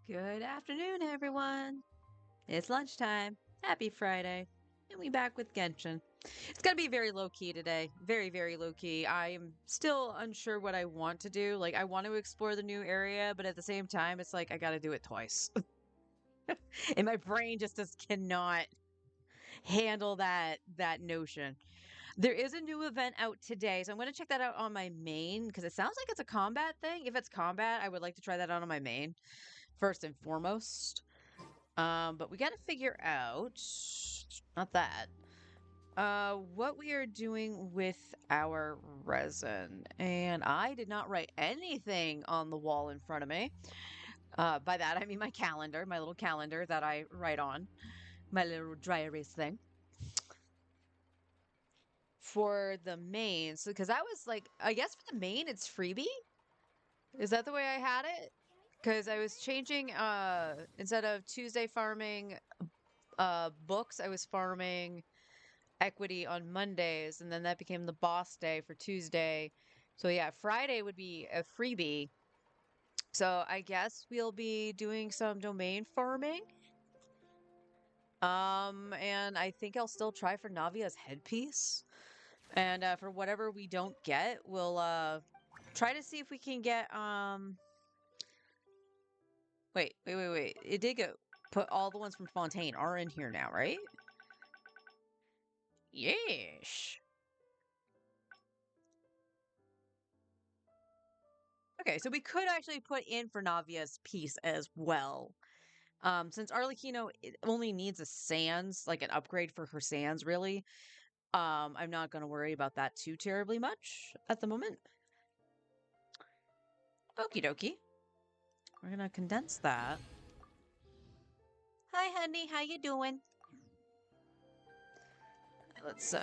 Good afternoon, everyone. It's lunchtime. Happy Friday. And we back with Genshin. It's going to be very low key today. Very, very low key. I'm still unsure what I want to do. Like, I want to explore the new area, but at the same time, it's like I got to do it twice. And my brain just cannot handle that notion. There is a new event out today, so I'm going to check that out on my main because it sounds like it's a combat thing. If it's combat, I would like to try that out on my main first and foremost. But we got to figure out not that. What we are doing with our resin. And I did not write anything on the wall in front of me. By that I mean my calendar, my little calendar that I write on, my little dry erase thing. For the main, so because I was like, I guess for the main it's freebie. Is that the way I had it? Because I was changing instead of Tuesday farming books, I was farming equity on Mondays, and then that became the boss day for Tuesday. So yeah, Friday would be a freebie. So I guess we'll be doing some domain farming. And I think I'll still try for Navia's headpiece. And for whatever we don't get, we'll try to see if we can get wait. It did go put all the ones from Fontaine are in here now, right? Yes. Okay, so we could actually put in for Navia's piece as well. Since Arlecchino only needs a Sans, like an upgrade for her Sans, really. I'm not going to worry about that too terribly much at the moment. Okie dokie. We're gonna condense that. Hi, honey. How you doing? Let's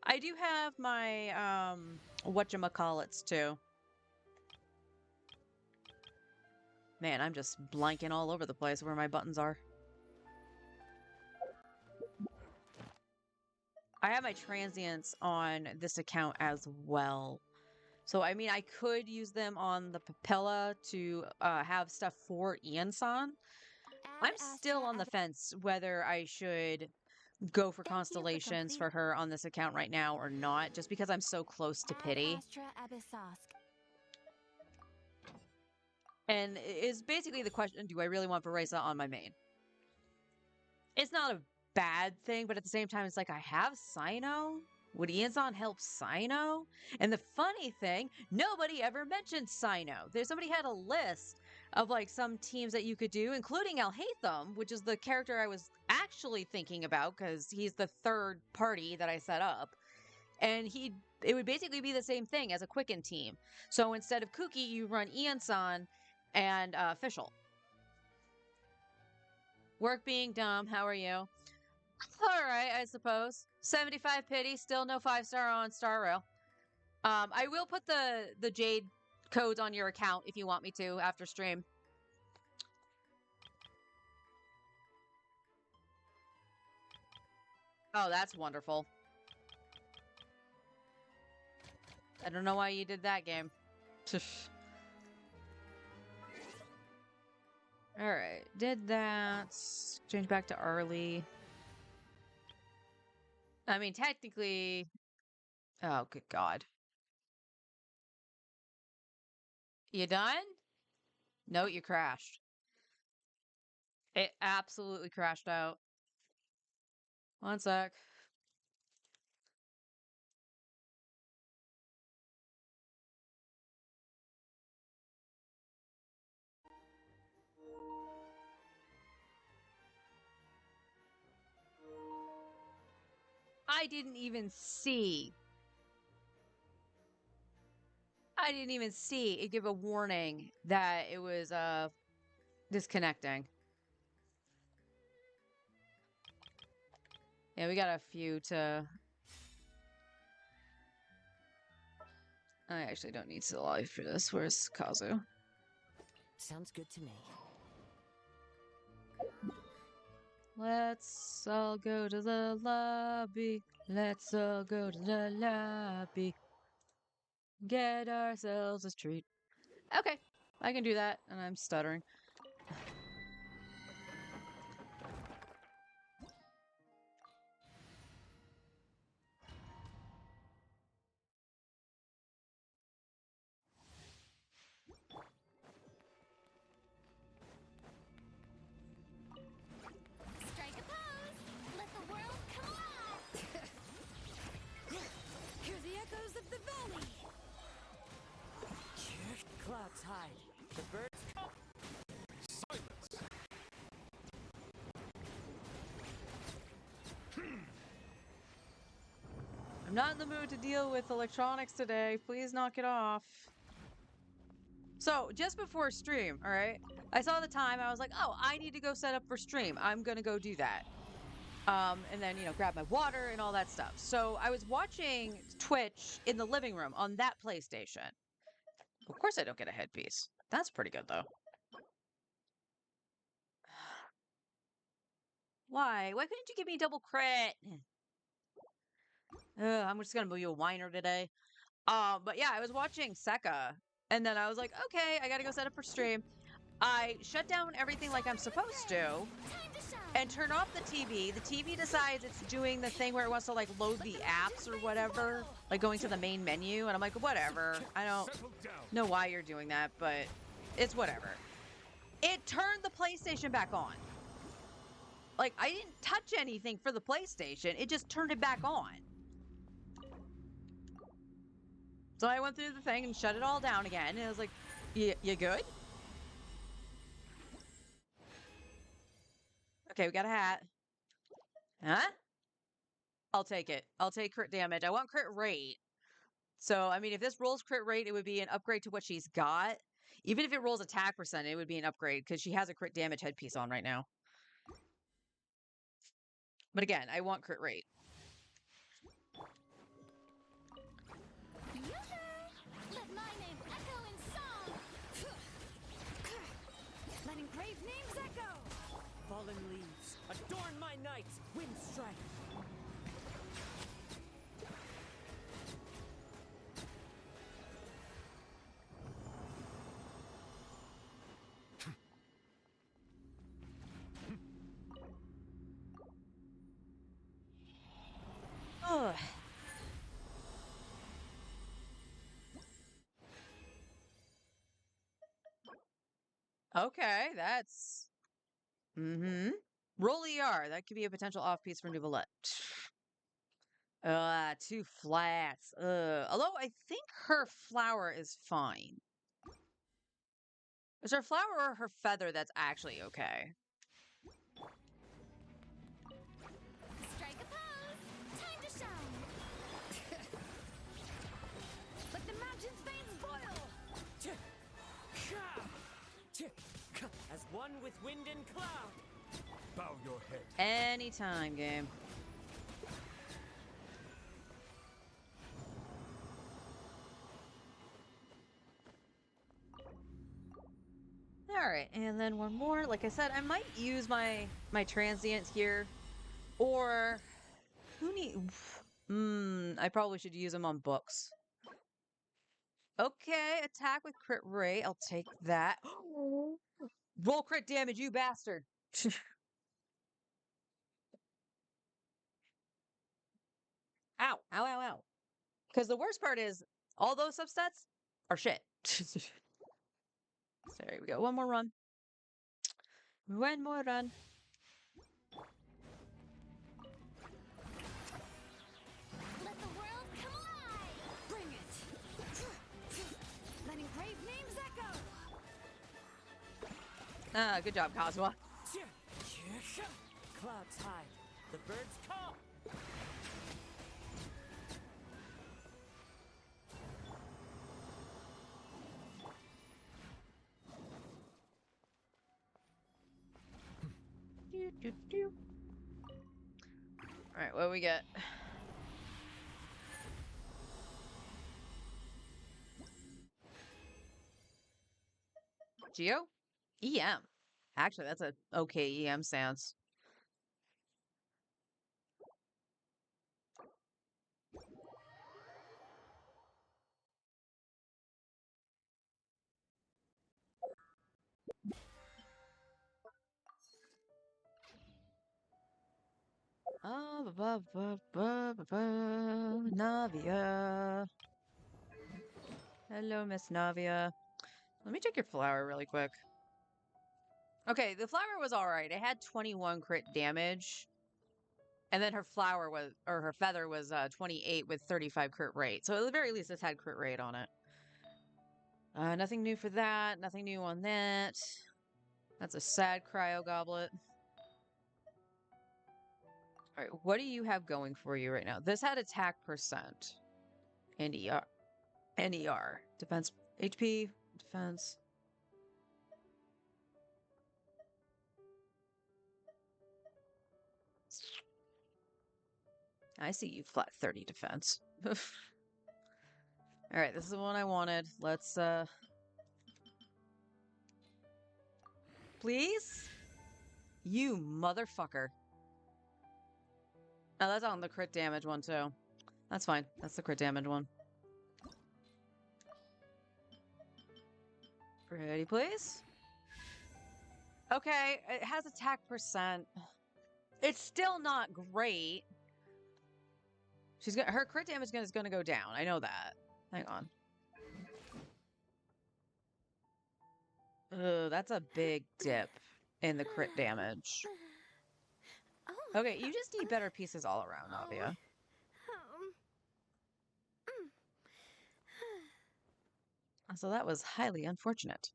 I do have my whatchamacallits too. Man, I'm just blanking all over the place where my buttons are. I have my transients on this account as well. So, I mean, I could use them on the Papilla to have stuff for Ian-san. I'm still on the fence whether I should go for constellations for her on this account right now or not, just because I'm so close to Pity. And is basically the question, do I really want Bereza on my main? It's not a bad thing, but at the same time, it's like, I have Cyno? Would Ian-san help Cyno? And the funny thing, nobody ever mentioned Cyno. Somebody had a list of like some teams that you could do, including Alhaitham, which is the character I was actually thinking about because he's the third party that I set up. And it would basically be the same thing as a Quicken team. So instead of Kuki, you run Ian-san and Fischl. Work being dumb, how are you? Alright, I suppose. 75 pity, still no 5-star on Star Rail. I will put the Jade codes on your account if you want me to after stream. Oh, that's wonderful. I don't know why you did that game. Alright, did that. Change back to Arlie. I mean, technically... Oh, good God. You done? No, you crashed. It absolutely crashed out. One sec. I didn't even see. I didn't even see it give a warning that it was disconnecting. Yeah, we got a few to... I actually don't need to live for this. Where's Kazu? Sounds good to me. Let's all go to the lobby. Let's all go to the lobby. Get ourselves a treat. Okay, I can do that, and I'm stuttering. Strike a pose! Let the world come alive! Hear the echoes of the valley! Clouds hide. The birds come. Silence! I'm not in the mood to deal with electronics today. Please knock it off. So, just before stream, all right? I saw the time. I was like, oh, I need to go set up for stream. I'm going to go do that. And then, grab my water and all that stuff. So, I was watching Twitch in the living room on that PlayStation. Of course I don't get a headpiece. That's pretty good, though. Why? Why couldn't you give me double crit? I'm just gonna be a whiner today. But yeah, I was watching Sekka, and then I was like, okay, I gotta go set up for stream. I shut down everything like I'm supposed to, and turn off the TV. The TV decides it's doing the thing where it wants to like load the apps or whatever, like going to the main menu, and I'm like, whatever. I don't know why you're doing that, but it's whatever. It turned the PlayStation back on. Like, I didn't touch anything for the PlayStation. It just turned it back on. So I went through the thing and shut it all down again. And I was like, you good? Okay, we got a hat. Huh? I'll take it. I'll take crit damage. I want crit rate. So, I mean, if this rolls crit rate, it would be an upgrade to what she's got. Even if it rolls attack percent, it would be an upgrade because she has a crit damage headpiece on right now. But again, I want crit rate. Let my name echo in song. Let engraved names echo. Fallen leaves, adorn my night. Wind strike. Ugh. Okay, that's... Mm-hmm. Roll ER. That could be a potential off-piece for Neuvillette. Two flats. Although I think her flower is fine. Is her flower or her feather that's actually okay? Strike a pose. Time to shine. Let the mountain's veins boil. As one with wind and cloud. Bow your head. Anytime, game. All right, and then one more. Like I said, I might use my transient here, or who need? I probably should use them on books. Okay, attack with crit rate. I'll take that. Roll crit damage, you bastard. Ow, ow, ow, ow. Because the worst part is all those substats are shit. So there we go. One more run. One more run. Let the world come alive. Bring it. Let engraved names echo. Ah, good job, Cosmo. Clouds hide. The birds call. All right, what do we get? Geo? EM. Actually, that's a okay EM stance. Navia. Hello, Miss Navia. Let me check your flower really quick. Okay, the flower was all right. It had 21 crit damage. And then her flower was, or her feather was 28 with 35 crit rate. So at the very least, this had crit rate on it. Nothing new for that. Nothing new on that. That's a sad cryo goblet. All right, what do you have going for you right now? This had attack percent and ER. And ER. Defense, HP, defense. I see you flat 30 defense. All right, this is the one I wanted. Let's, please? You motherfucker. Oh, that's on the crit damage one, too. That's fine. That's the crit damage one. Pretty please. Okay, it has attack percent. It's still not great. She's got her crit damage is going to go down. I know that. Hang on. That's a big dip in the crit damage. Oh. Okay, you just need better pieces all around, Navia. So that was highly unfortunate.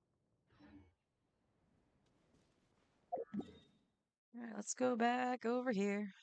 All right, let's go back over here.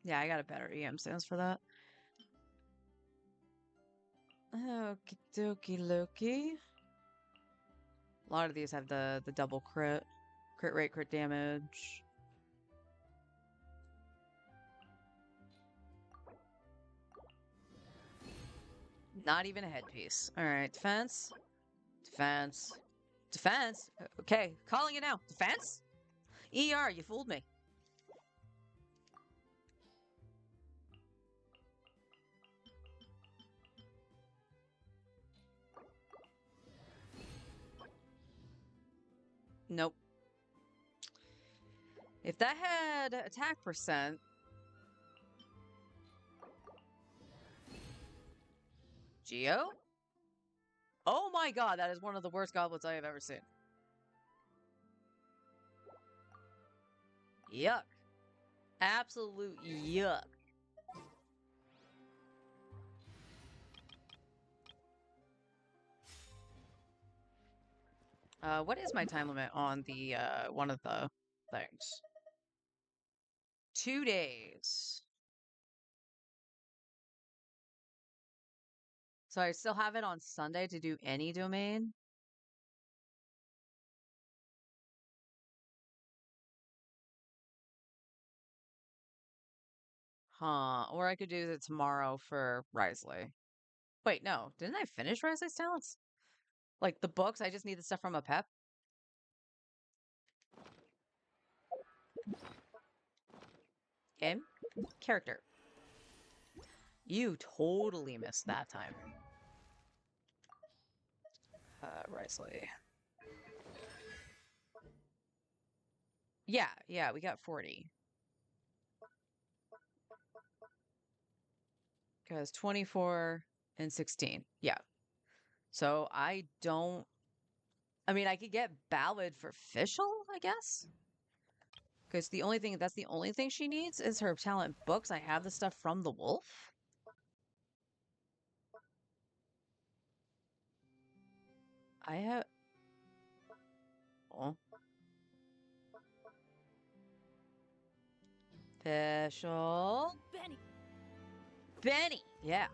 Yeah, I got a better EM stance for that. Okie dokie Loki. A lot of these have the double crit rate, crit damage. Not even a headpiece. All right, defense, defense, defense. Okay, calling it now. Defense. ER, you fooled me. Nope. If that had attack percent, Geo? Oh my god, that is one of the worst goblins I have ever seen. Yuck. Absolute yuck. What is my time limit on the one of the things? 2 days. So I still have it on Sunday to do any domain. Huh. Or I could do it tomorrow for Risley. Wait, no. Didn't I finish Risley's talents? Like the books, I just need the stuff from a pep. Game. Character. You totally missed that time. Risley. Yeah, we got 40. Because 24 and 16. Yeah. So I mean, I could get Ballad for Fischl, I guess. Because that's the only thing she needs is her talent books. I have the stuff from the wolf. I have. Oh. Fischl. Benny. Benny. Yeah.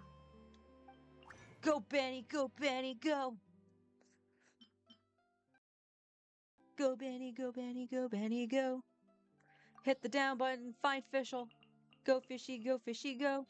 Go, Benny. Go, Benny. Go. Go, Benny. Go, Benny. Go, Benny. Go. Hit the down button. Find Fischl. Go, fishy. Go, fishy. Go.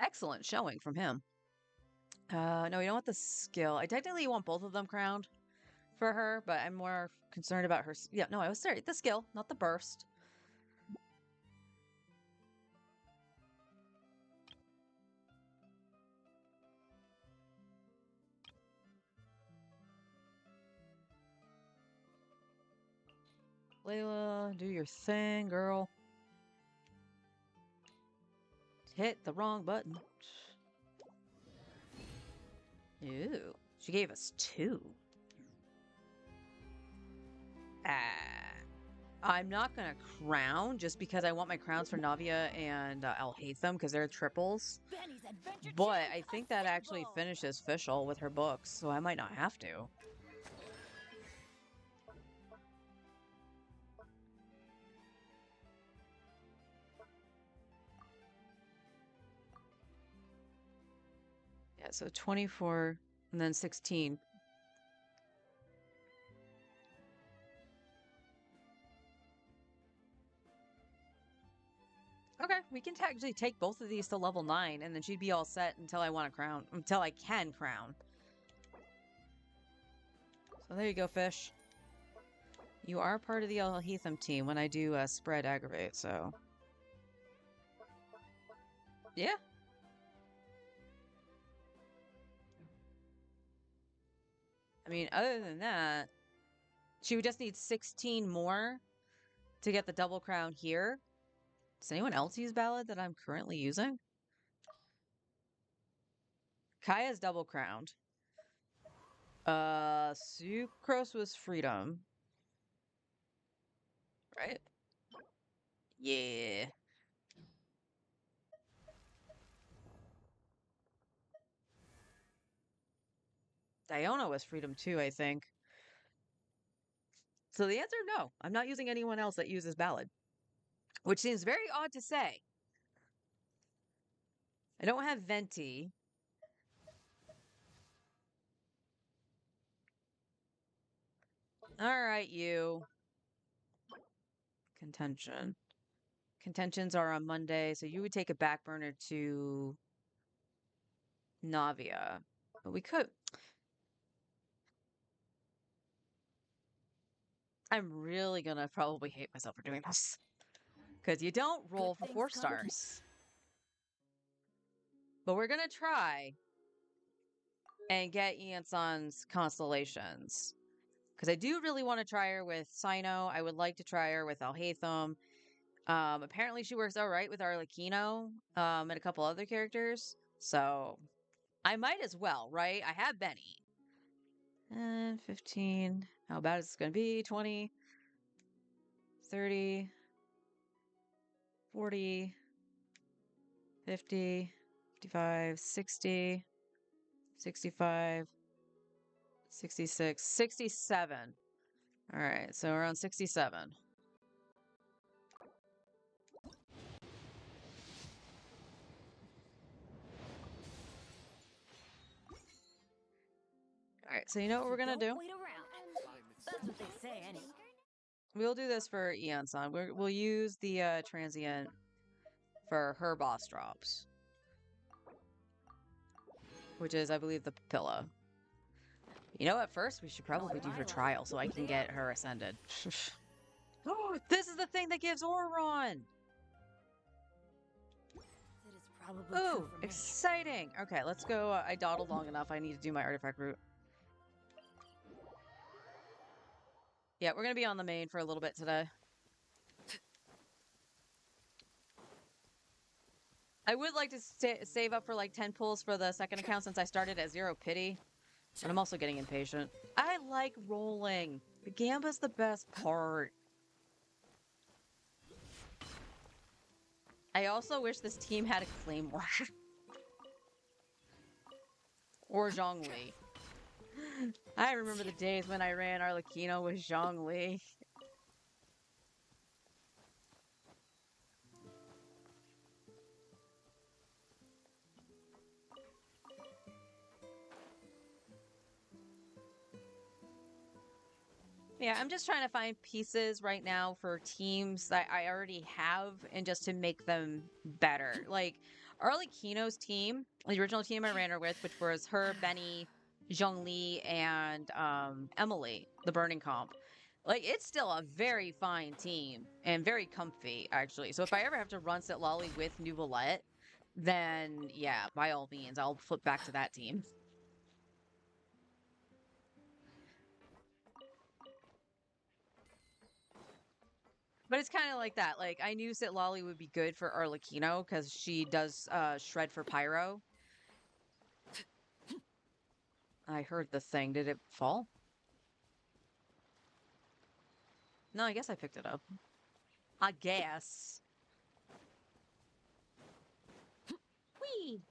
Excellent showing from him. No, we don't want the skill. I technically want both of them crowned for her, but I'm more concerned about her. Yeah, no, I was sorry. The skill, not the burst. Layla, do your thing, girl. Hit the wrong button. Ew. She gave us 2. I'm not gonna crown just because I want my crowns for Navia and Alhaitham because they're triples. Benny's adventure But challenge I think that actually assemble. finishes Fischl with her books, so I might not have to. Yeah, so 24 and then 16. Okay, we can actually take both of these to level 9, and then she'd be all set until I want to crown, until I can crown. So there you go, fish. You are part of the Alhaitham team when I do spread aggravate, so... Yeah. I mean, other than that, she would just need 16 more to get the double crown here. Does anyone else use Ballad that I'm currently using? Kaya's double crowned. Sucrose was Freedom. right? Yeah. Diona was freedom too, I think. So the answer, no. I'm not using anyone else that uses ballad, which seems very odd to say. I don't have Venti. All right, you. Contention. Contentions are on Monday, so you would take a back burner to Navia. But we could. I'm really gonna probably hate myself for doing this. Because you don't roll for Good 4 things come to- stars. But we're gonna try and get Ianson's constellations. Because I do really want to try her with Sino. I would like to try her with Alhaitham. Apparently she works all right with Arlecchino, and a couple other characters. So I might as well, right? I have Benny. And 15. How bad is this going to be? 20, 30, 40, 50, 55, 60, 65, 66, 67. All right, so we're on 67. All right, so you know what we're going to do? Don't wait around. That's what they say, anyway. We'll do this for Eonson. We'll use the transient for her boss drops, which is, I believe, the Papilla. You know, at first we should probably do her trial so I can get her ascended. Oh, this is the thing that gives Auron! That is probably Ooh, true for me. exciting! Okay, let's go. I dawdled long enough. I need to do my artifact route. Yeah, we're gonna be on the main for a little bit today. I would like to save up for like 10 pulls for the second account since I started at 0 pity. But I'm also getting impatient. I like rolling. The Gamba's the best part. I also wish this team had a Claymore. Or Zhongli. I remember the days when I ran Arlecchino with Zhongli. Yeah, I'm just trying to find pieces right now for teams that I already have and just to make them better. Like Arlecchino's team, the original team I ran her with, which was her, Benny, Zhongli, and Emily, the Burning Comp. Like, it's still a very fine team and very comfy, actually. So if I ever have to run Sitlali with Nuvolette, then yeah, by all means, I'll flip back to that team. But it's kind of like that. Like, I knew Sitlali would be good for Arlecchino because she does shred for Pyro. I heard the thing. Did it fall? No, I guess I picked it up. I guess. Whee!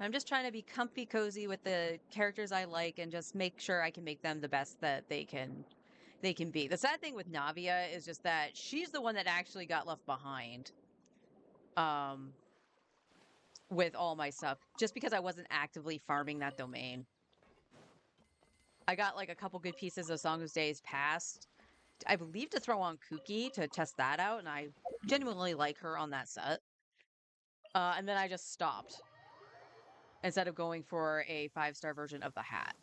I'm just trying to be comfy cozy with the characters I like and just make sure I can make them the best that they can be. The sad thing with Navia is just that she's the one that actually got left behind. With all my stuff, just because I wasn't actively farming that domain. I got like a couple good pieces of Song of Days Past, I believe, to throw on Kuki to test that out, and I genuinely like her on that set. And then I just stopped instead of going for a 5-star version of the hat.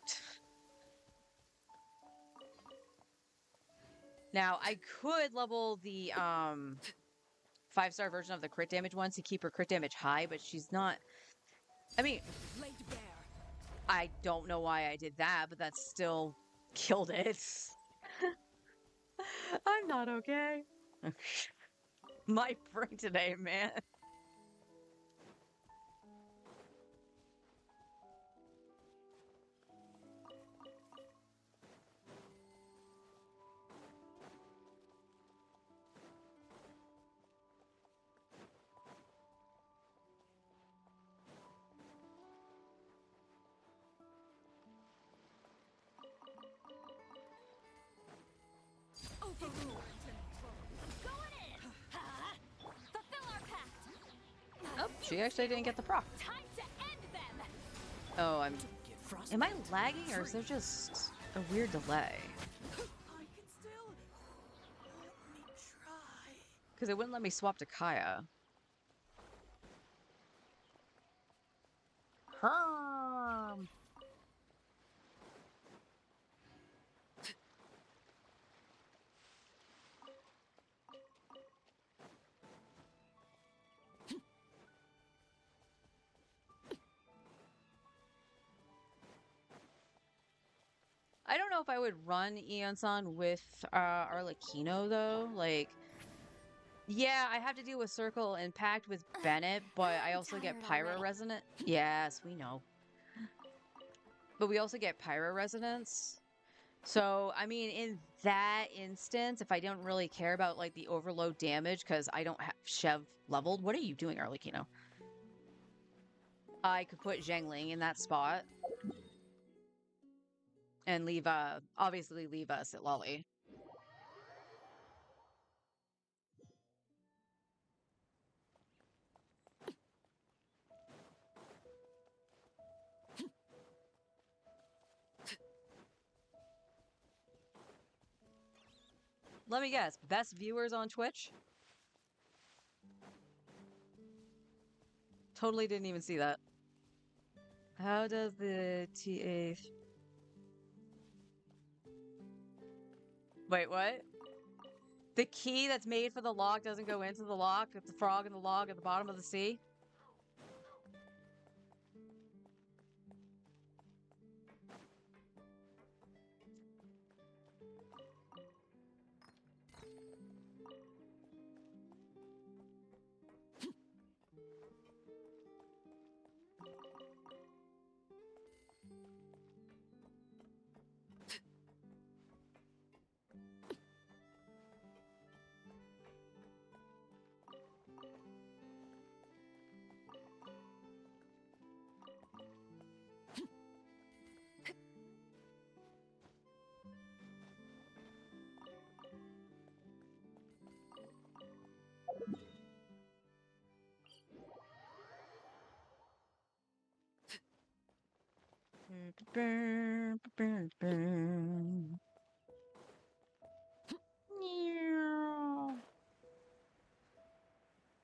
Now, I could level the 5-star version of the crit damage one to keep her crit damage high, but she's not... I mean, Laid bare. I don't know why I did that, but that still killed it. I'm not okay. My brain today, man. she actually didn't get the proc. Time to end them. Oh, Get frostbite. am I lagging or is there just a weird delay? I can still only try. Because it wouldn't let me swap to Kaya. I don't know if I would run Eonsan with Arlecchino though. Like, yeah, I have to deal with Circle Impact with Bennett, but I I'm also get tired Pyro already. Resonant. Yes, we know. But we also get Pyro Resonance. So, I mean, in that instance, if I don't really care about like the overload damage because I don't have Chev leveled, what are you doing, Arlecchino? I could put Zhengling in that spot and leave, obviously leave us at Lolly. Let me guess, best viewers on Twitch? Totally didn't even see that. How does the TA... Wait, what? The key that's made for the lock doesn't go into the lock? It's the frog in the log at the bottom of the sea?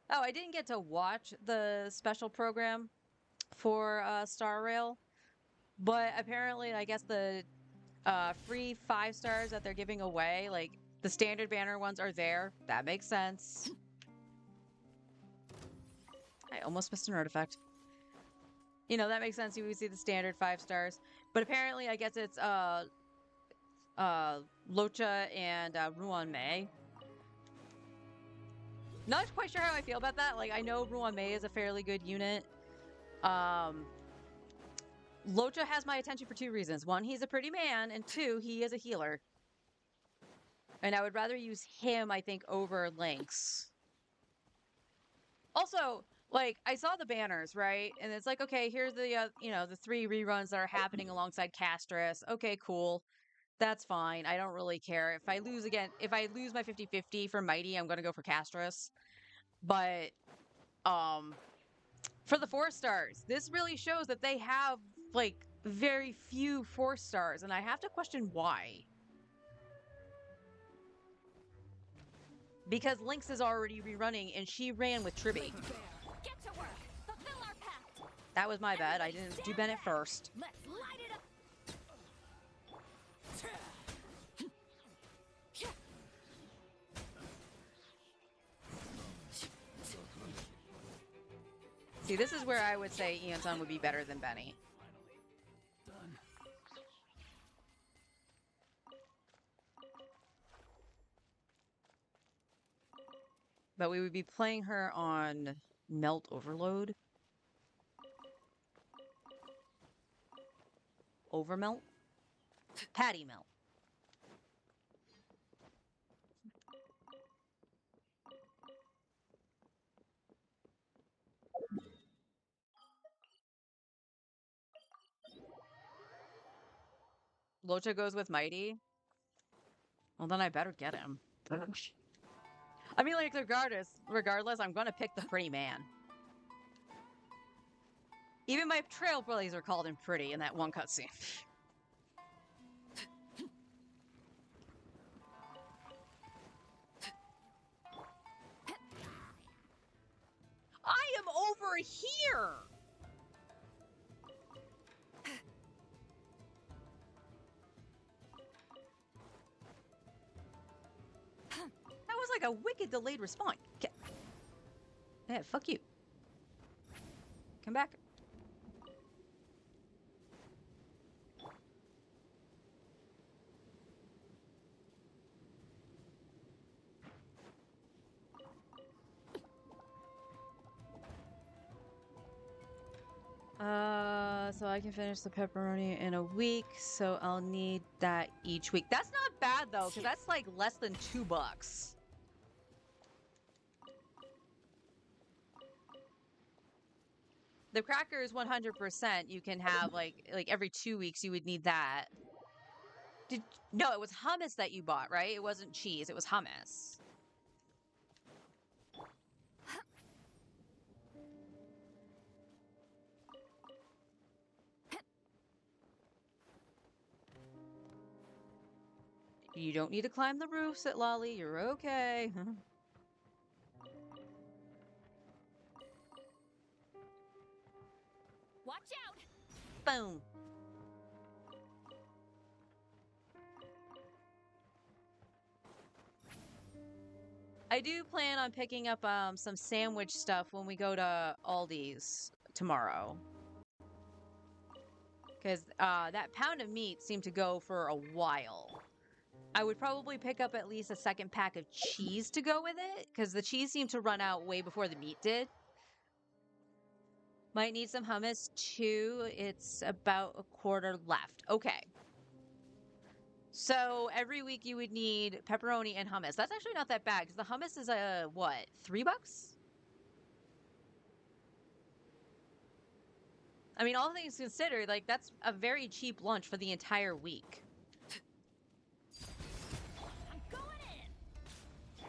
Oh, I didn't get to watch the special program for Star Rail, but apparently, I guess the free 5 stars that they're giving away, like the standard banner ones are there. That makes sense. I almost missed an artifact. You know, that makes sense. You would see the standard 5 stars. But apparently, I guess it's Locha and Ruan Mei. Not quite sure how I feel about that. Like, I know Ruan Mei is a fairly good unit. Locha has my attention for 2 reasons. 1, he's a pretty man, and 2, he is a healer. And I would rather use him, I think, over Lynx. Also, like, I saw the banners, right? And it's like, okay, here's the, you know, the 3 reruns that are happening alongside Castris. Okay, cool. That's fine. I don't really care. If I lose my 50-50 for Mighty, I'm going to go for Castris. But, for the 4 stars, this really shows that they have, like, very few 4 stars. And I have to question why. Because Lynx is already rerunning, and she ran with Tribby. Get to work. Fulfill our pact. That was my bad. I didn't do Bennett first. Let's light it up. See, this is where I would say Eonsan would be better than Benny. Done. But we would be playing her on Melt Overload. Overmelt? Patty Melt. Locha goes with Mighty. Well, then I better get him. I mean, like, regardless, I'm gonna pick the pretty man. Even my trailblazer called him pretty in that one cutscene. I am over here! That was like a wicked delayed response. Yeah, fuck you. Come back. So I can finish the pepperoni in a week, so I'll need that each week. That's not bad though, because that's like less than $2. The crackers 100% you can have like every 2 weeks you would need that. No, it was hummus that you bought, right? It wasn't cheese, it was hummus. You don't need to climb the roofs at Lolly. You're okay. Watch out! Boom. I do plan on picking up some sandwich stuff when we go to Aldi's tomorrow. Because that pound of meat seemed to go for a while. I would probably pick up at least a second pack of cheese to go with it, because the cheese seemed to run out way before the meat did. Might need some hummus too. It's about a quarter left. Okay. So every week you would need pepperoni and hummus. That's actually not that bad, because the hummus is what, $3? I mean, all things considered, like that's a very cheap lunch for the entire week. I'm going in!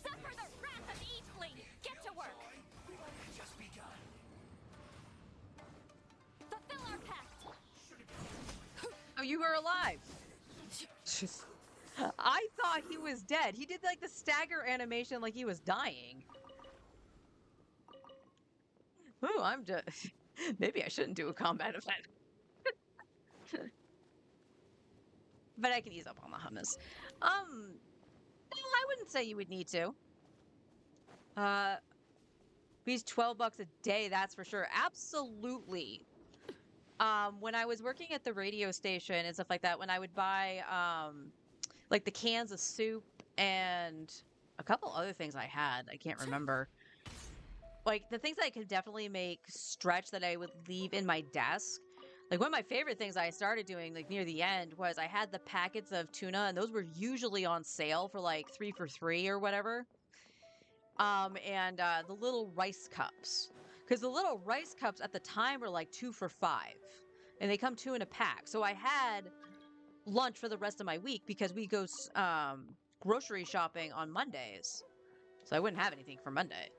Suffer the wrath of Eatling! Get to work! Just begun. Fulfill our pact! Oh, you were alive. I thought he was dead. He did like the stagger animation like he was dying. Ooh, I'm just... Maybe I shouldn't do a combat event. But I can ease up on the hummus. No, I wouldn't say you would need to. These $12 a day, that's for sure. Absolutely. When I was working at the radio station and stuff like that, when I would buy like the cans of soup and a couple other things I had, I can't remember. Like the things I could definitely make stretch that I would leave in my desk. Like one of my favorite things I started doing like near the end was I had the packets of tuna, and those were usually on sale for like 3 for 3 or whatever. And the little rice cups. Because the little rice cups at the time were like 2 for 5. And they come 2 in a pack. So I had lunch for the rest of my week because we go grocery shopping on Mondays. So I wouldn't have anything for Monday.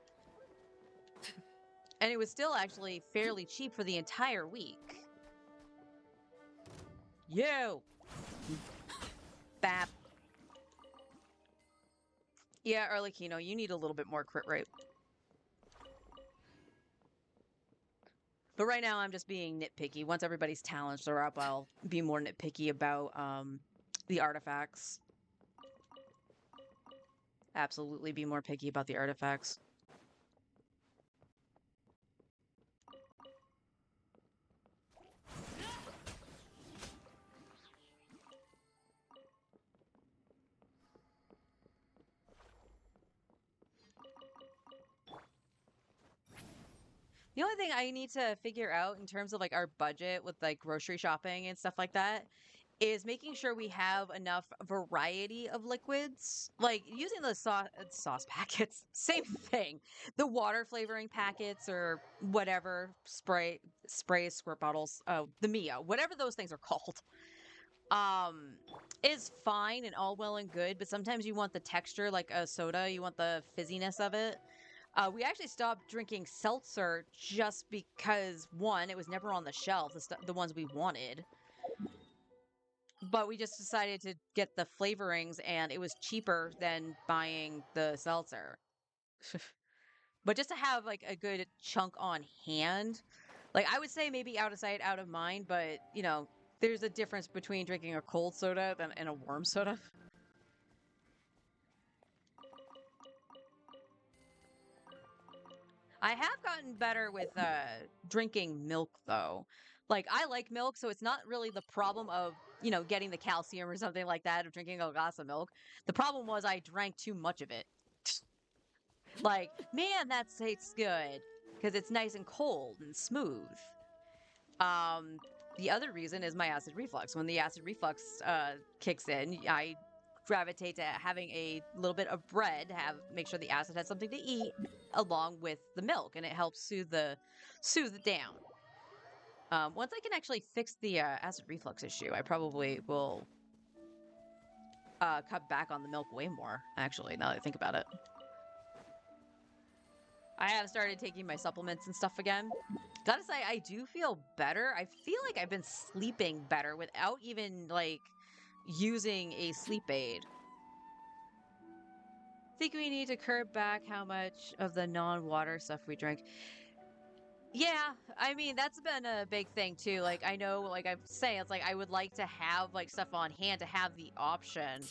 And it was still actually fairly cheap for the entire week. You! Bap. Yeah, Arlecchino, you need a little bit more crit rate. But right now, I'm just being nitpicky. Once everybody's talents are up, I'll be more nitpicky about the artifacts. Absolutely be more picky about the artifacts. The only thing I need to figure out in terms of like our budget with like grocery shopping and stuff like that is making sure we have enough variety of liquids. Like using the sauce packets, same thing. The water flavoring packets or whatever, sprays, squirt bottles, the Mio, whatever those things are called. Is fine and all well and good, but sometimes you want the texture like a soda, you want the fizziness of it. We actually stopped drinking seltzer just because, one, it was never on the shelf, the ones we wanted. But we just decided to get the flavorings, and it was cheaper than buying the seltzer. But just to have like a good chunk on hand, like I would say maybe out of sight, out of mind, but you know, there's a difference between drinking a cold soda and a warm soda. I have gotten better with drinking milk though. Like I like milk, so it's not really the problem of, you know, getting the calcium or something like that of drinking a glass of milk. The problem was I drank too much of it. Like, man, that tastes good because it's nice and cold and smooth. Um, the other reason is my acid reflux. When the acid reflux kicks in, I gravitate to having a little bit of bread to make sure the acid has something to eat along with the milk, and it helps soothe it down. Once I can actually fix the acid reflux issue, I probably will cut back on the milk way more. Actually, now that I think about it. I have started taking my supplements and stuff again. Gotta say, I do feel better. I feel like I've been sleeping better without even, like, using a sleep aid. Think we need to curb back how much of the non-water stuff we drink. Yeah, I mean, that's been a big thing, too. Like, I know, like I'm saying, it's like I would like to have, like, stuff on hand to have the option.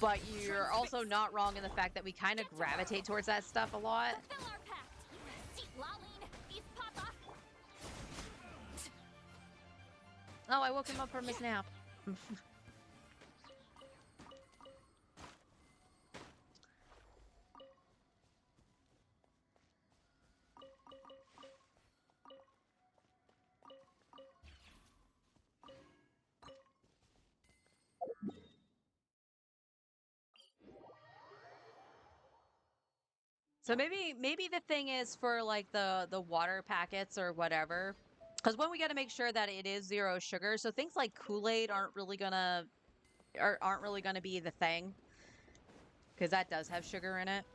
But you're also not wrong in the fact that we kind of gravitate towards that stuff a lot. Fulfill our pact. See, Lawleen, these papa. Oh, I woke him up from his nap. So maybe the thing is for like the water packets or whatever, because when we got to make sure that it is zero sugar. So things like Kool-Aid aren't really gonna be the thing, because that does have sugar in it.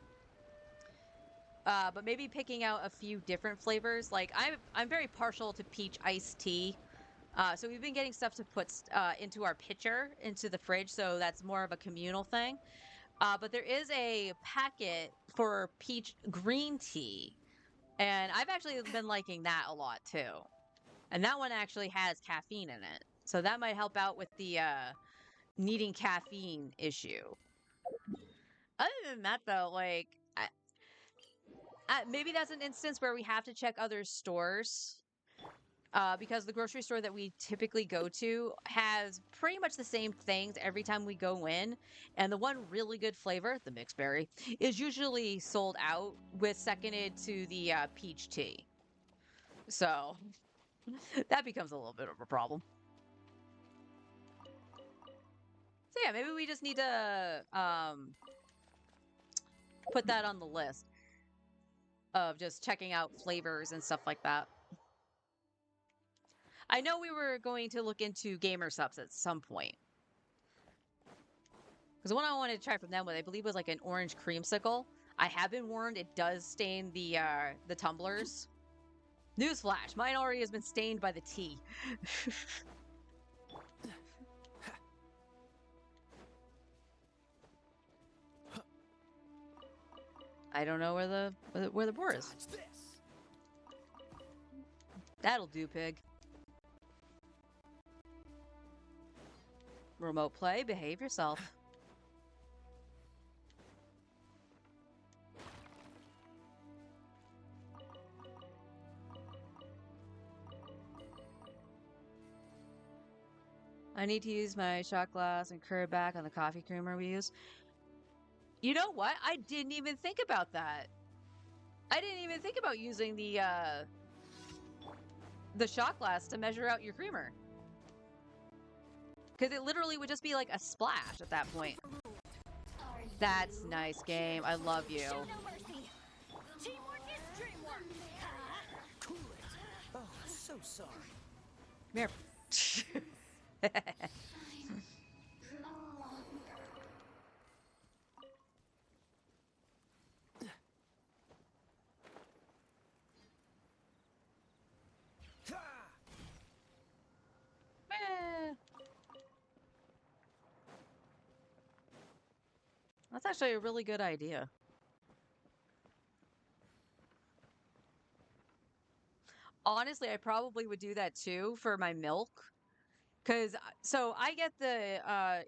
But maybe picking out a few different flavors. Like I'm very partial to peach iced tea. So we've been getting stuff to put into our pitcher, into the fridge. So that's more of a communal thing. But there is a packet for peach green tea. And I've actually been liking that a lot too. And that one actually has caffeine in it. So that might help out with the needing caffeine issue. Other than that though, like, maybe that's an instance where we have to check other stores. Because the grocery store that we typically go to has pretty much the same things every time we go in. And the one really good flavor, the mixed berry, is usually sold out with seconded to the peach tea. So that becomes a little bit of a problem. So yeah, maybe we just need to put that on the list of just checking out flavors and stuff like that. I know we were going to look into gamer subs at some point. Because the one I wanted to try from them, I believe, was like an orange creamsicle. I have been warned it does stain the tumblers. Newsflash, mine already has been stained by the tea. I don't know where the boar is. That'll do, pig. Remote play, behave yourself. I need to use my shot glass and curd back on the coffee creamer we use. You know what? I didn't even think about that. I didn't even think about using the shot glass to measure out your creamer. Because it literally would just be like a splash at that point. That's nice game. I love you. Show no mercy. Teamwork is dreamwork. Cool it. Oh, so sorry. Come here. That's actually a really good idea. Honestly, I probably would do that too for my milk. Cause so I get the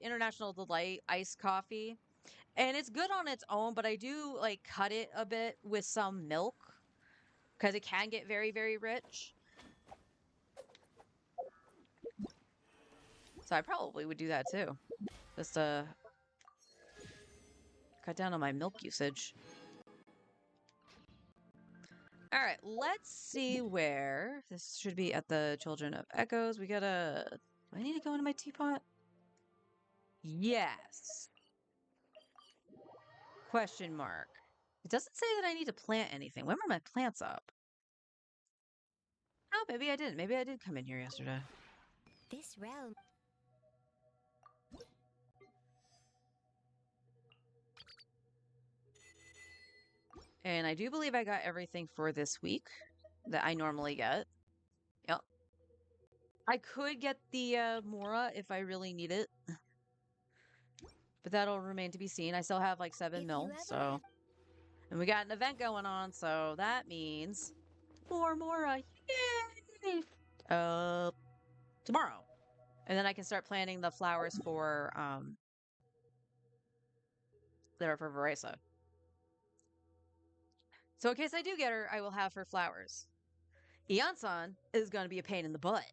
International Delight iced coffee, and it's good on its own, but I do like cut it a bit with some milk because it can get very, very rich. So I probably would do that too. Just cut down on my milk usage. All right, let's see where this should be at the Children of Echoes. We gotta. Do I need to go into my teapot? Yes. Question mark. It doesn't say that I need to plant anything. When were my plants up? Oh, maybe I didn't. Maybe I did come in here yesterday. This realm. And I do believe I got everything for this week that I normally get. Yep. I could get the Mora if I really need it. But that'll remain to be seen. I still have like 7 mil, so. And we got an event going on, so that means more Mora. Yay! Tomorrow. And then I can start planting the flowers for that are for Verisa. So in case I do get her, I will have her flowers. Iansan is going to be a pain in the butt.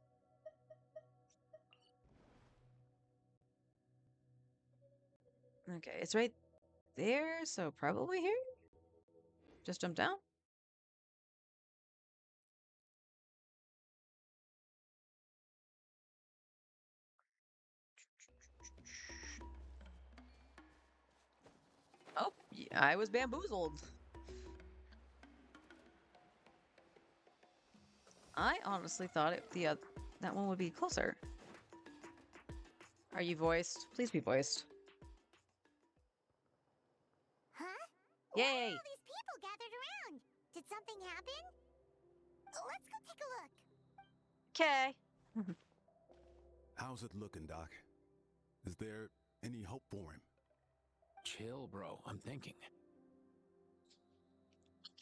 Okay, it's right there, so probably here. Just jump down. Oh, yeah, I was bamboozled. I honestly thought that one would be closer. Are you voiced? Please be voiced. Huh? Yay! Why are all these people gathered around? Did something happen? Let's go take a look. Okay. How's it looking, Doc? Is there any hope for him? Chill, bro. I'm thinking.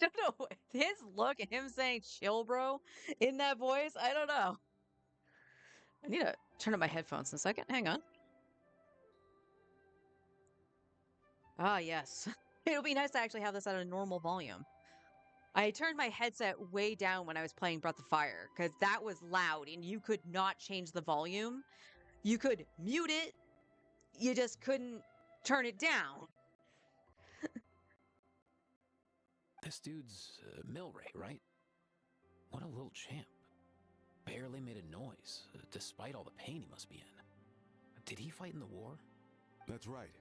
I don't know. His look and him saying chill, bro, in that voice, I don't know. I need to turn up my headphones in a second. Hang on. Ah, yes. It would be nice to actually have this at a normal volume. I turned my headset way down when I was playing Breath of Fire because that was loud and you could not change the volume. You could mute it, you just couldn't turn it down. This dude's Milray, right? What a little champ. Barely made a noise, despite all the pain he must be in. Did he fight in the war? That's right.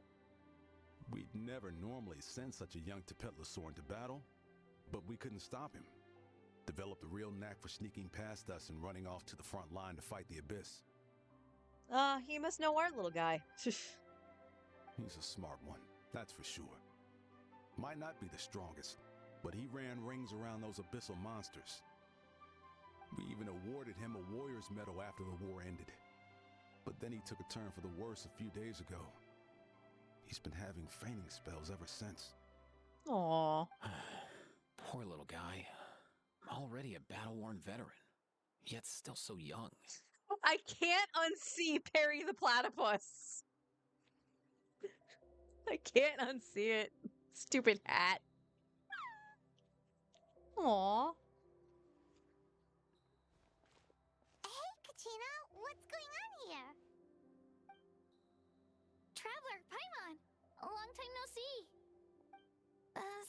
We'd never normally send such a young Tepetlasaur into battle, but we couldn't stop him. Developed a real knack for sneaking past us and running off to the front line to fight the Abyss. You must know our little guy. He's a smart one, that's for sure. Might not be the strongest, but he ran rings around those abyssal monsters. We even awarded him a Warrior's Medal after the war ended. But then he took a turn for the worse a few days ago. He's been having fainting spells ever since. Aww. Poor little guy. Already a battle-worn veteran, yet still so young. I can't unsee Perry the Platypus. I can't unsee it. Stupid hat. Aww. Hey, Kachina, what's going on here? Traveler, Paimon, a long time no see.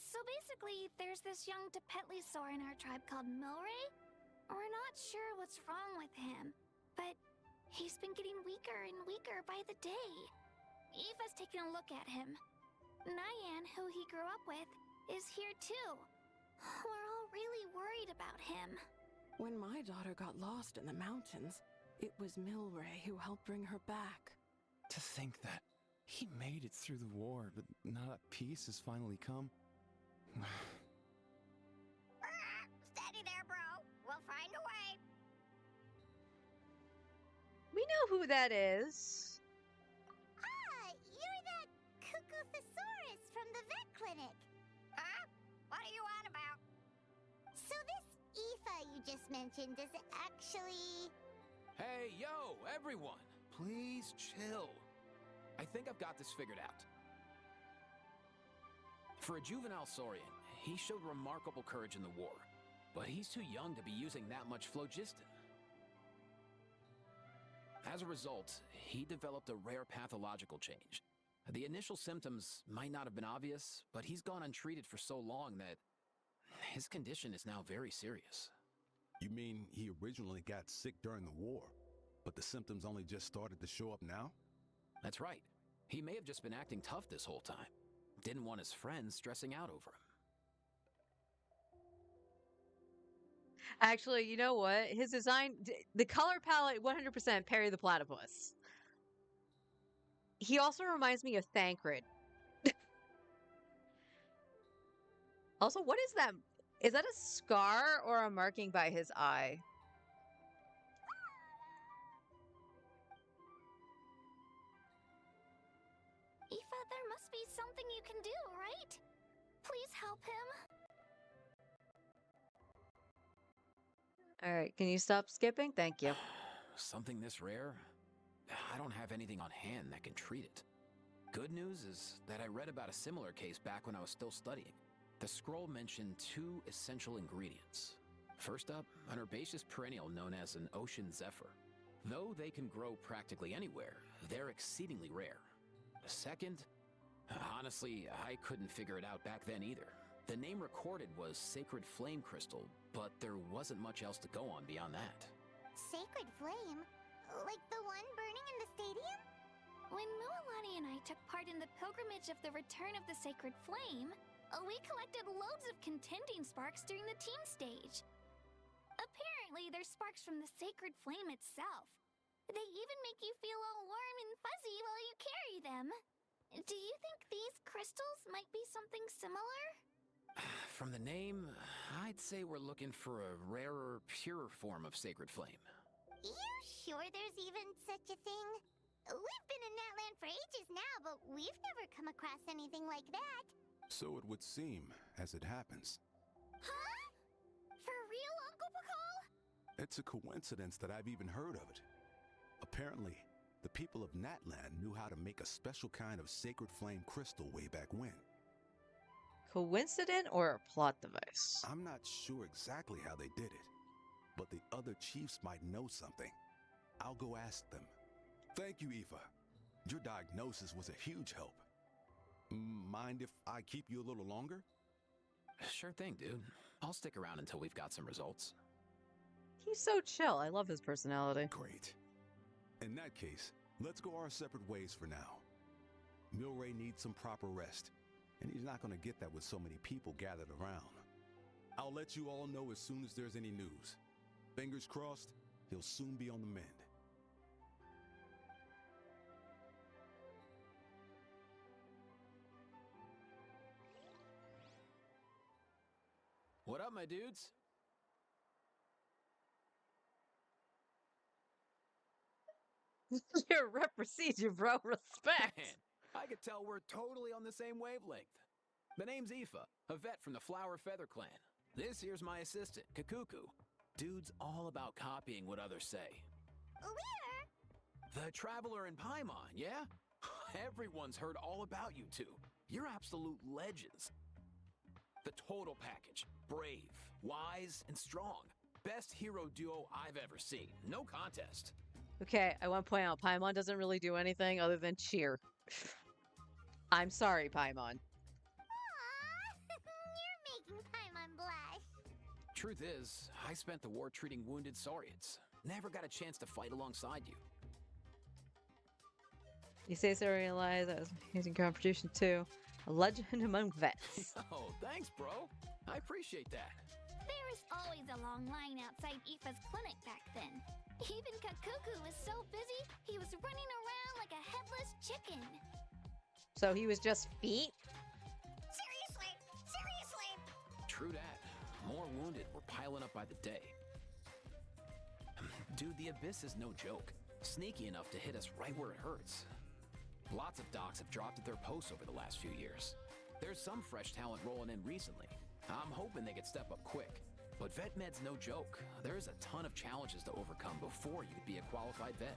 So basically, there's this young Tepetlasaur in our tribe called Milray. We're not sure what's wrong with him, but he's been getting weaker and weaker by the day. Eva's taking a look at him. Nyan, who he grew up with, is here too. We're all really worried about him. When my daughter got lost in the mountains, it was Milray who helped bring her back. To think that he made it through the war, but now that peace has finally come. Steady there, bro. We'll find a way. We know who that is. Ah, you're that Cuckoo Thesaurus just mentioned doesn't actually... Hey, yo, everyone! Please chill. I think I've got this figured out. For a juvenile Saurian, he showed remarkable courage in the war, but he's too young to be using that much phlogiston. As a result, he developed a rare pathological change. The initial symptoms might not have been obvious, but he's gone untreated for so long that his condition is now very serious. You mean he originally got sick during the war, but the symptoms only just started to show up now? That's right. He may have just been acting tough this whole time. Didn't want his friends stressing out over him. Actually, you know what? His design, the color palette, 100% Perry the Platypus. He also reminds me of Thancred. Also, what is that? Is that a scar or a marking by his eye? Aoife, there must be something you can do, right? Please help him. Alright, can you stop skipping? Thank you. Something this rare? I don't have anything on hand that can treat it. Good news is that I read about a similar case back when I was still studying. The scroll mentioned 2 essential ingredients. First up, an herbaceous perennial known as an ocean zephyr. Though they can grow practically anywhere, they're exceedingly rare. Second, honestly, I couldn't figure it out back then either. The name recorded was Sacred Flame Crystal, but there wasn't much else to go on beyond that. Sacred Flame? Like the one burning in the stadium? When Mualani and I took part in the pilgrimage of the Return of the Sacred Flame, we collected loads of contending sparks during the team stage. Apparently, they're sparks from the Sacred Flame itself. They even make you feel all warm and fuzzy while you carry them. Do you think these crystals might be something similar? From the name, I'd say we're looking for a rarer, purer form of Sacred Flame. You sure there's even such a thing? We've been in Natland for ages now, but we've never come across anything like that. So it would seem, as it happens. Huh? For real, Uncle Pakal? It's a coincidence that I've even heard of it. Apparently, the people of Natland knew how to make a special kind of Sacred Flame crystal way back when. Coincident or a plot device? I'm not sure exactly how they did it, but the other chiefs might know something. I'll go ask them. Thank you, Aoife. Your diagnosis was a huge help. Mind if I keep you a little longer? Sure thing, dude. I'll stick around until we've got some results. He's so chill. I love his personality. Great. In that case, let's go our separate ways for now. Milray needs some proper rest, and he's not going to get that with so many people gathered around. I'll let you all know as soon as there's any news. Fingers crossed, he'll soon be on the mend. What up, my dudes? Your rep precedes you, bro. Respect. Man, I could tell we're totally on the same wavelength. The name's Aoife, a vet from the Flower Feather Clan. This here's my assistant, Kakuku. Dude's all about copying what others say. Where? The Traveler in Paimon, yeah? Everyone's heard all about you two. You're absolute legends. The total package. Brave, wise, and strong. Best hero duo I've ever seen. No contest. Okay, I want to point out Paimon doesn't really do anything other than cheer. I'm sorry, Paimon. Aww, you're making Paimon blush. Truth is, I spent the war treating wounded Saurians. Never got a chance to fight alongside you. You say so realize that was an amazing contribution too. A legend among vets. Oh, thanks, bro. I appreciate that. There was always a long line outside Aoife's clinic back then. Even Kakuku was so busy, he was running around like a headless chicken. So he was just feet? Seriously? Seriously? True that. More wounded were piling up by the day. Dude, the Abyss is no joke. Sneaky enough to hit us right where it hurts. Lots of docs have dropped at their posts over the last few years. There's some fresh talent rolling in recently. I'm hoping they could step up quick. But vet med's no joke. There's a ton of challenges to overcome before you could be a qualified vet.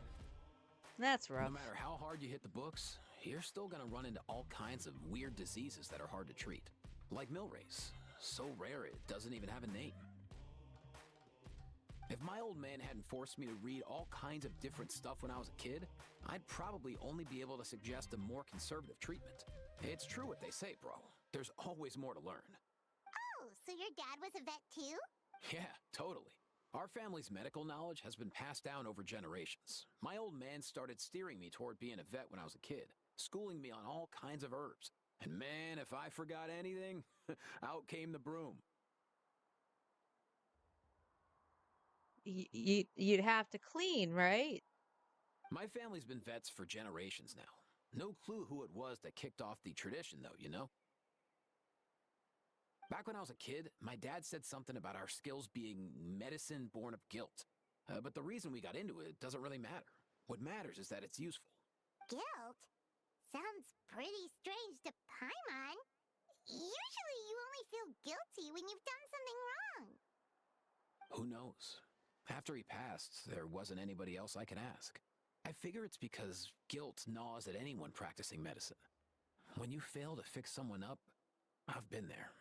That's rough. No matter how hard you hit the books, you're still gonna run into all kinds of weird diseases that are hard to treat. Like Milray's. So rare it doesn't even have a name. If my old man hadn't forced me to read all kinds of different stuff when I was a kid, I'd probably only be able to suggest a more conservative treatment. It's true what they say, bro. There's always more to learn. Oh, so your dad was a vet too? Yeah, totally. Our family's medical knowledge has been passed down over generations. My old man started steering me toward being a vet when I was a kid, schooling me on all kinds of herbs. And man, if I forgot anything, out came the broom. You'd have to clean, right? My family's been vets for generations now. No clue who it was that kicked off the tradition, though, you know? Back when I was a kid, my dad said something about our skills being medicine born of guilt. But the reason we got into it doesn't really matter. What matters is that it's useful. Guilt? Sounds pretty strange to Paimon. Usually you only feel guilty when you've done something wrong. Who knows? After he passed, there wasn't anybody else I could ask. I figure it's because guilt gnaws at anyone practicing medicine. When you fail to fix someone up, I've been there.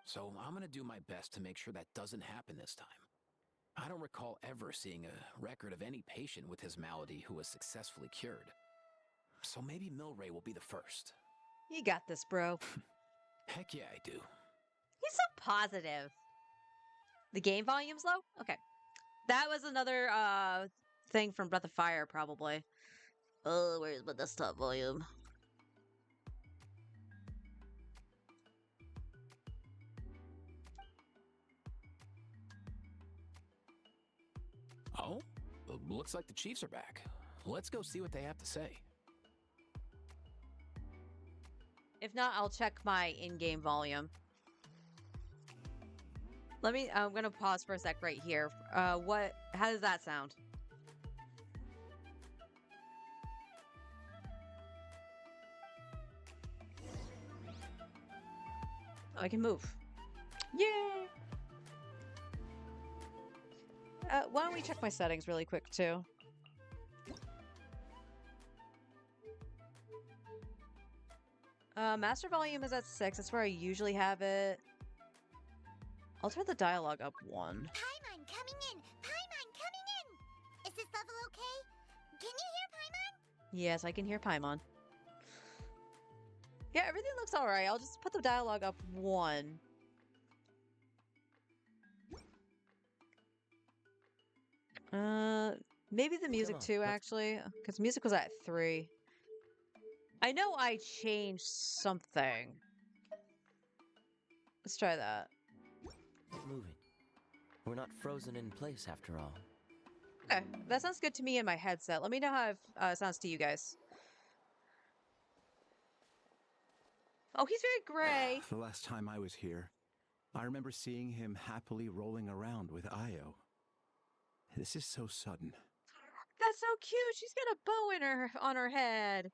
So I'm gonna do my best to make sure that doesn't happen this time. I don't recall ever seeing a record of any patient with his malady who was successfully cured. So maybe Milray will be the first. You got this, bro. Heck yeah, I do. He's so positive. The game volume's low? Okay. That was another thing from Breath of Fire, probably. Oh, where's my desktop volume? Oh? Looks like the Chiefs are back. Let's go see what they have to say. If not, I'll check my in-game volume. I'm gonna pause for a sec right here. How does that sound? Oh, I can move. Yay! Why don't we check my settings really quick, too? Master volume is at 6. That's where I usually have it. I'll turn the dialogue up 1. Paimon coming in! Paimon coming in! Is this level okay? Can you hear Paimon? Yes, I can hear Paimon. Yeah, everything looks alright. I'll just put the dialogue up 1. Maybe the music too, actually, because music was at 3. I know I changed something. Let's try that. Keep moving. We're not frozen in place after all. Okay, that sounds good to me in my headset. Let me know how it sounds to you guys. Oh, he's very gray. The last time I was here, I remember seeing him happily rolling around with Io. This is so sudden. That's so cute. She's got a bow on her head.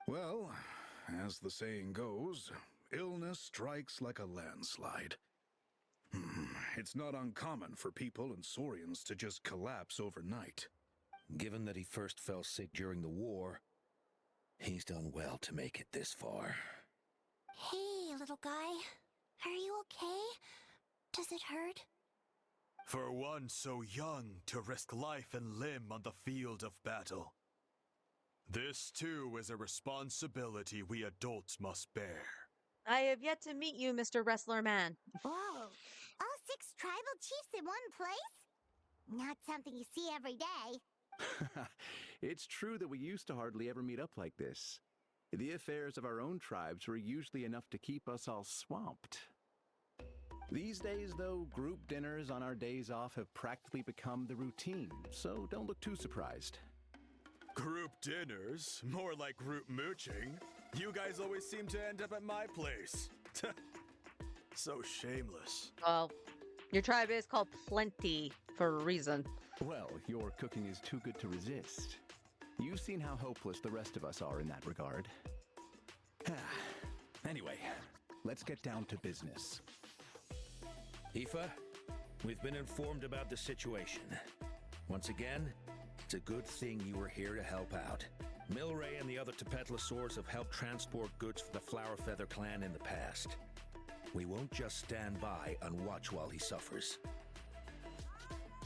Well, as the saying goes, illness strikes like a landslide. It's not uncommon for people and Saurians to just collapse overnight. Given that he first fell sick during the war, he's done well to make it this far. Hey, little guy. Are you okay? Does it hurt? For one so young to risk life and limb on the field of battle. This too is a responsibility we adults must bear. I have yet to meet you, Mr. Wrestler Man. Whoa. All 6 tribal chiefs in one place? Not something you see every day. It's true that we used to hardly ever meet up like this. The affairs of our own tribes were usually enough to keep us all swamped. These days, though, group dinners on our days off have practically become the routine, so don't look too surprised. Group dinners? More like group mooching. You guys always seem to end up at my place. So shameless. Well, your tribe is called Plenty for a reason. Well, your cooking is too good to resist. You've seen how hopeless the rest of us are in that regard. Anyway, let's get down to business. Aoife, We've been informed about the situation. Once again, it's a good thing you were here to help out. Milray and the other Tepetlosaurs have helped transport goods for the Flowerfeather clan in the past. We won't just stand by and watch while he suffers.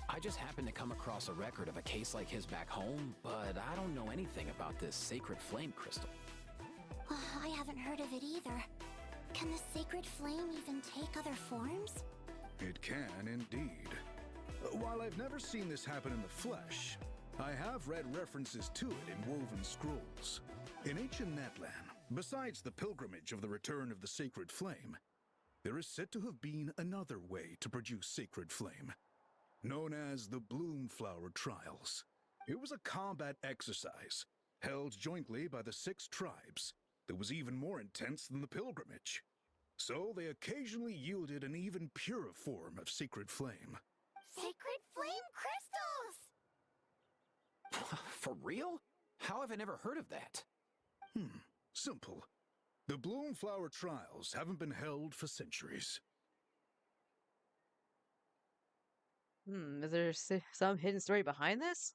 I just happened to come across a record of a case like his back home, but I don't know anything about this sacred flame crystal. I haven't heard of it either. Can the sacred flame even take other forms? It can indeed. While I've never seen this happen in the flesh, I have read references to it in woven scrolls. In ancient Netland, besides the pilgrimage of the return of the sacred flame, there is said to have been another way to produce sacred flame, known as the Bloomflower Trials. It was a combat exercise held jointly by the 6 tribes that was even more intense than the pilgrimage. So they occasionally yielded an even purer form of sacred flame. Sacred flame crystals! For real? How have I never heard of that? Simple. The Bloomflower Trials haven't been held for centuries. Is there some hidden story behind this?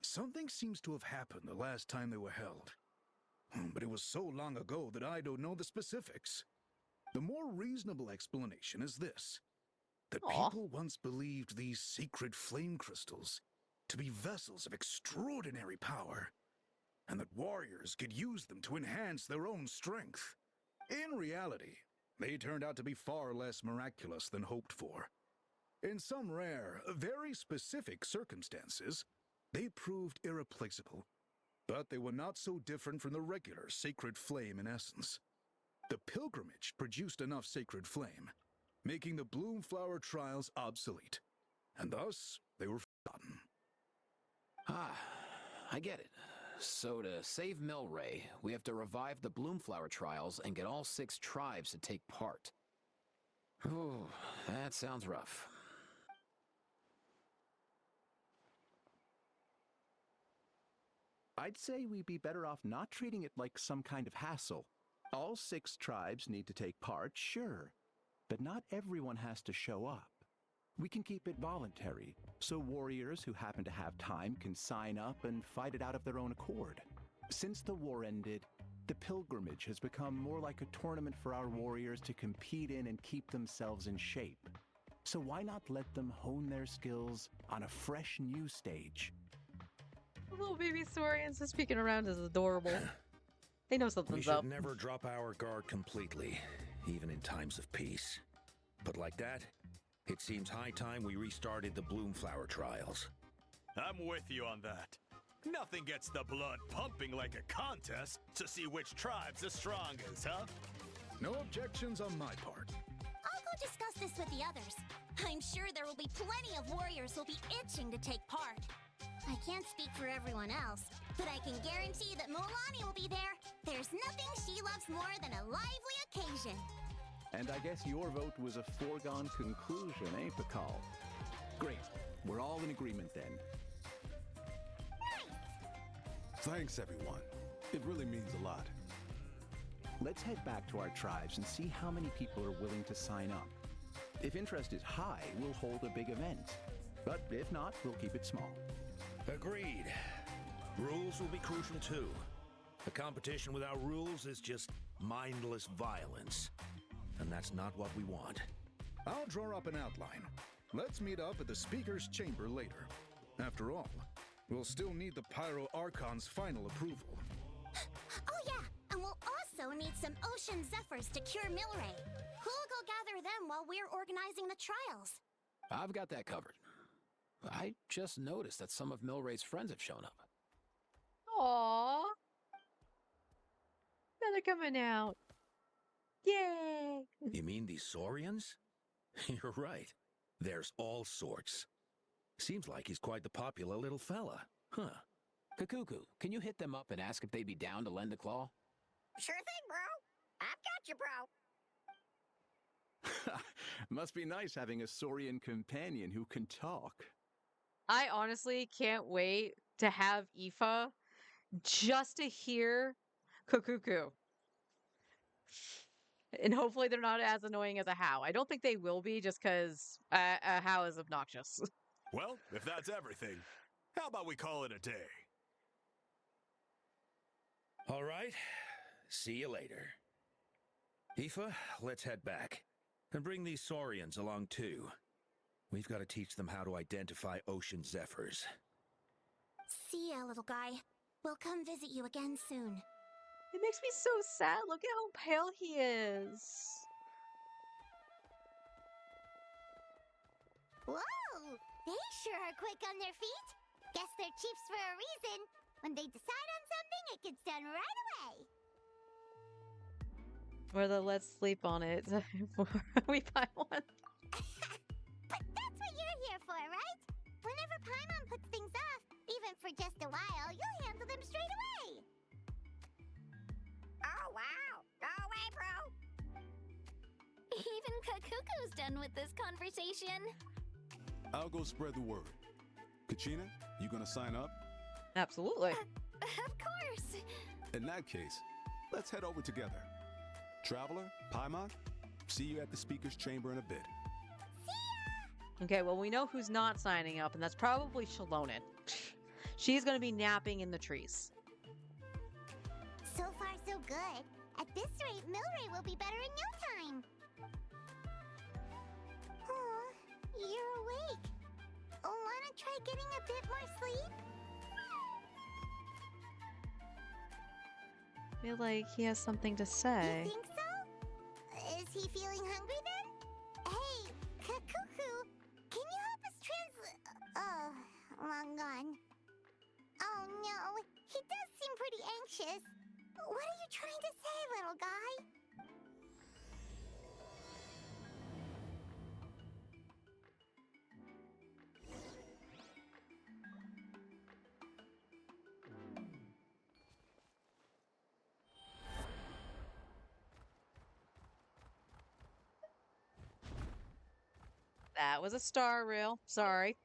Something seems to have happened the last time they were held. But it was so long ago that I don't know the specifics. The more reasonable explanation is this: that people once believed these sacred flame crystals to be vessels of extraordinary power, and that warriors could use them to enhance their own strength. In reality, they turned out to be far less miraculous than hoped for. In some rare, very specific circumstances, they proved irreplaceable, but they were not so different from the regular sacred flame in essence. The pilgrimage produced enough sacred flame, making the Bloomflower Trials obsolete, and thus they were forgotten. Ah, I get it. So to save Milray, we have to revive the Bloomflower Trials and get all 6 tribes to take part. Ooh, that sounds rough. I'd say we'd be better off not treating it like some kind of hassle. All 6 tribes need to take part, sure, but not everyone has to show up. We can keep it voluntary, so warriors who happen to have time can sign up and fight it out of their own accord. Since the war ended, the pilgrimage has become more like a tournament for our warriors to compete in and keep themselves in shape. So why not let them hone their skills on a fresh new stage? Little baby Saurians just peeking around is adorable. They know something's up. We should never drop our guard completely, even in times of peace. But like that, it seems high time we restarted the Bloomflower Trials. I'm with you on that. Nothing gets the blood pumping like a contest to see which tribe's the strongest, huh? No objections on my part. I'll go discuss this with the others. I'm sure there will be plenty of warriors who'll be itching to take part. I can't speak for everyone else, but I can guarantee that Mualani will be there. There's nothing she loves more than a lively occasion. And I guess your vote was a foregone conclusion, eh, Pakal? Great. We're all in agreement then. Thanks, everyone. It really means a lot. Let's head back to our tribes and see how many people are willing to sign up. If interest is high, we'll hold a big event. But if not, we'll keep it small. Agreed. Rules will be crucial too. A competition without rules is just mindless violence. And that's not what we want. I'll draw up an outline. Let's meet up at the Speaker's Chamber later. After all, we'll still need the Pyro Archon's final approval. Oh yeah, and we'll also need some Ocean Zephyrs to cure Milray. Who'll go gather them while we're organizing the trials? I've got that covered. I just noticed that some of Milray's friends have shown up. Aww. Now they're coming out. Yay! You mean these Saurians? You're right. There's all sorts. Seems like he's quite the popular little fella. Huh. Kakuku, can you hit them up and ask if they'd be down to lend a claw? Sure thing, bro. I've got you, bro. Must be nice having a Saurian companion who can talk. I honestly can't wait to have Aoife just to hear Kakuku. And hopefully they're not as annoying as a How. I don't think they will be just because a How is obnoxious. Well, if that's everything, how about we call it a day? All right. See you later. Aoife, let's head back. And bring these Saurians along too. We've got to teach them how to identify ocean zephyrs. See ya, little guy. We'll come visit you again soon. It makes me so sad. Look at how pale he is. Whoa! They sure are quick on their feet. Guess they're chiefs for a reason. When they decide on something, it gets done right away. Or the let's sleep on it. We buy one. But that's what you're here for, right? Whenever Paimon puts things off, even for just a while, you'll handle them straight away. Oh, wow. Go away, bro. Even Kakuku's done with this conversation. I'll go spread the word. Kachina, you gonna sign up? Absolutely. Of course. In that case, let's head over together. Traveler, Paimon, see you at the speaker's chamber in a bit. Okay, well, we know who's not signing up, and that's probably Shalonen. She's going to be napping in the trees. So far, so good. At this rate, Milray will be better in no time. Oh, you're awake. Wanna try getting a bit more sleep? I feel like he has something to say. You think so? Is he feeling hungry then? Hey, Kakuku, can you help us translate? Oh, long gone. Oh no, he does seem pretty anxious. What are you trying to say, little guy? That was a star reel. Sorry.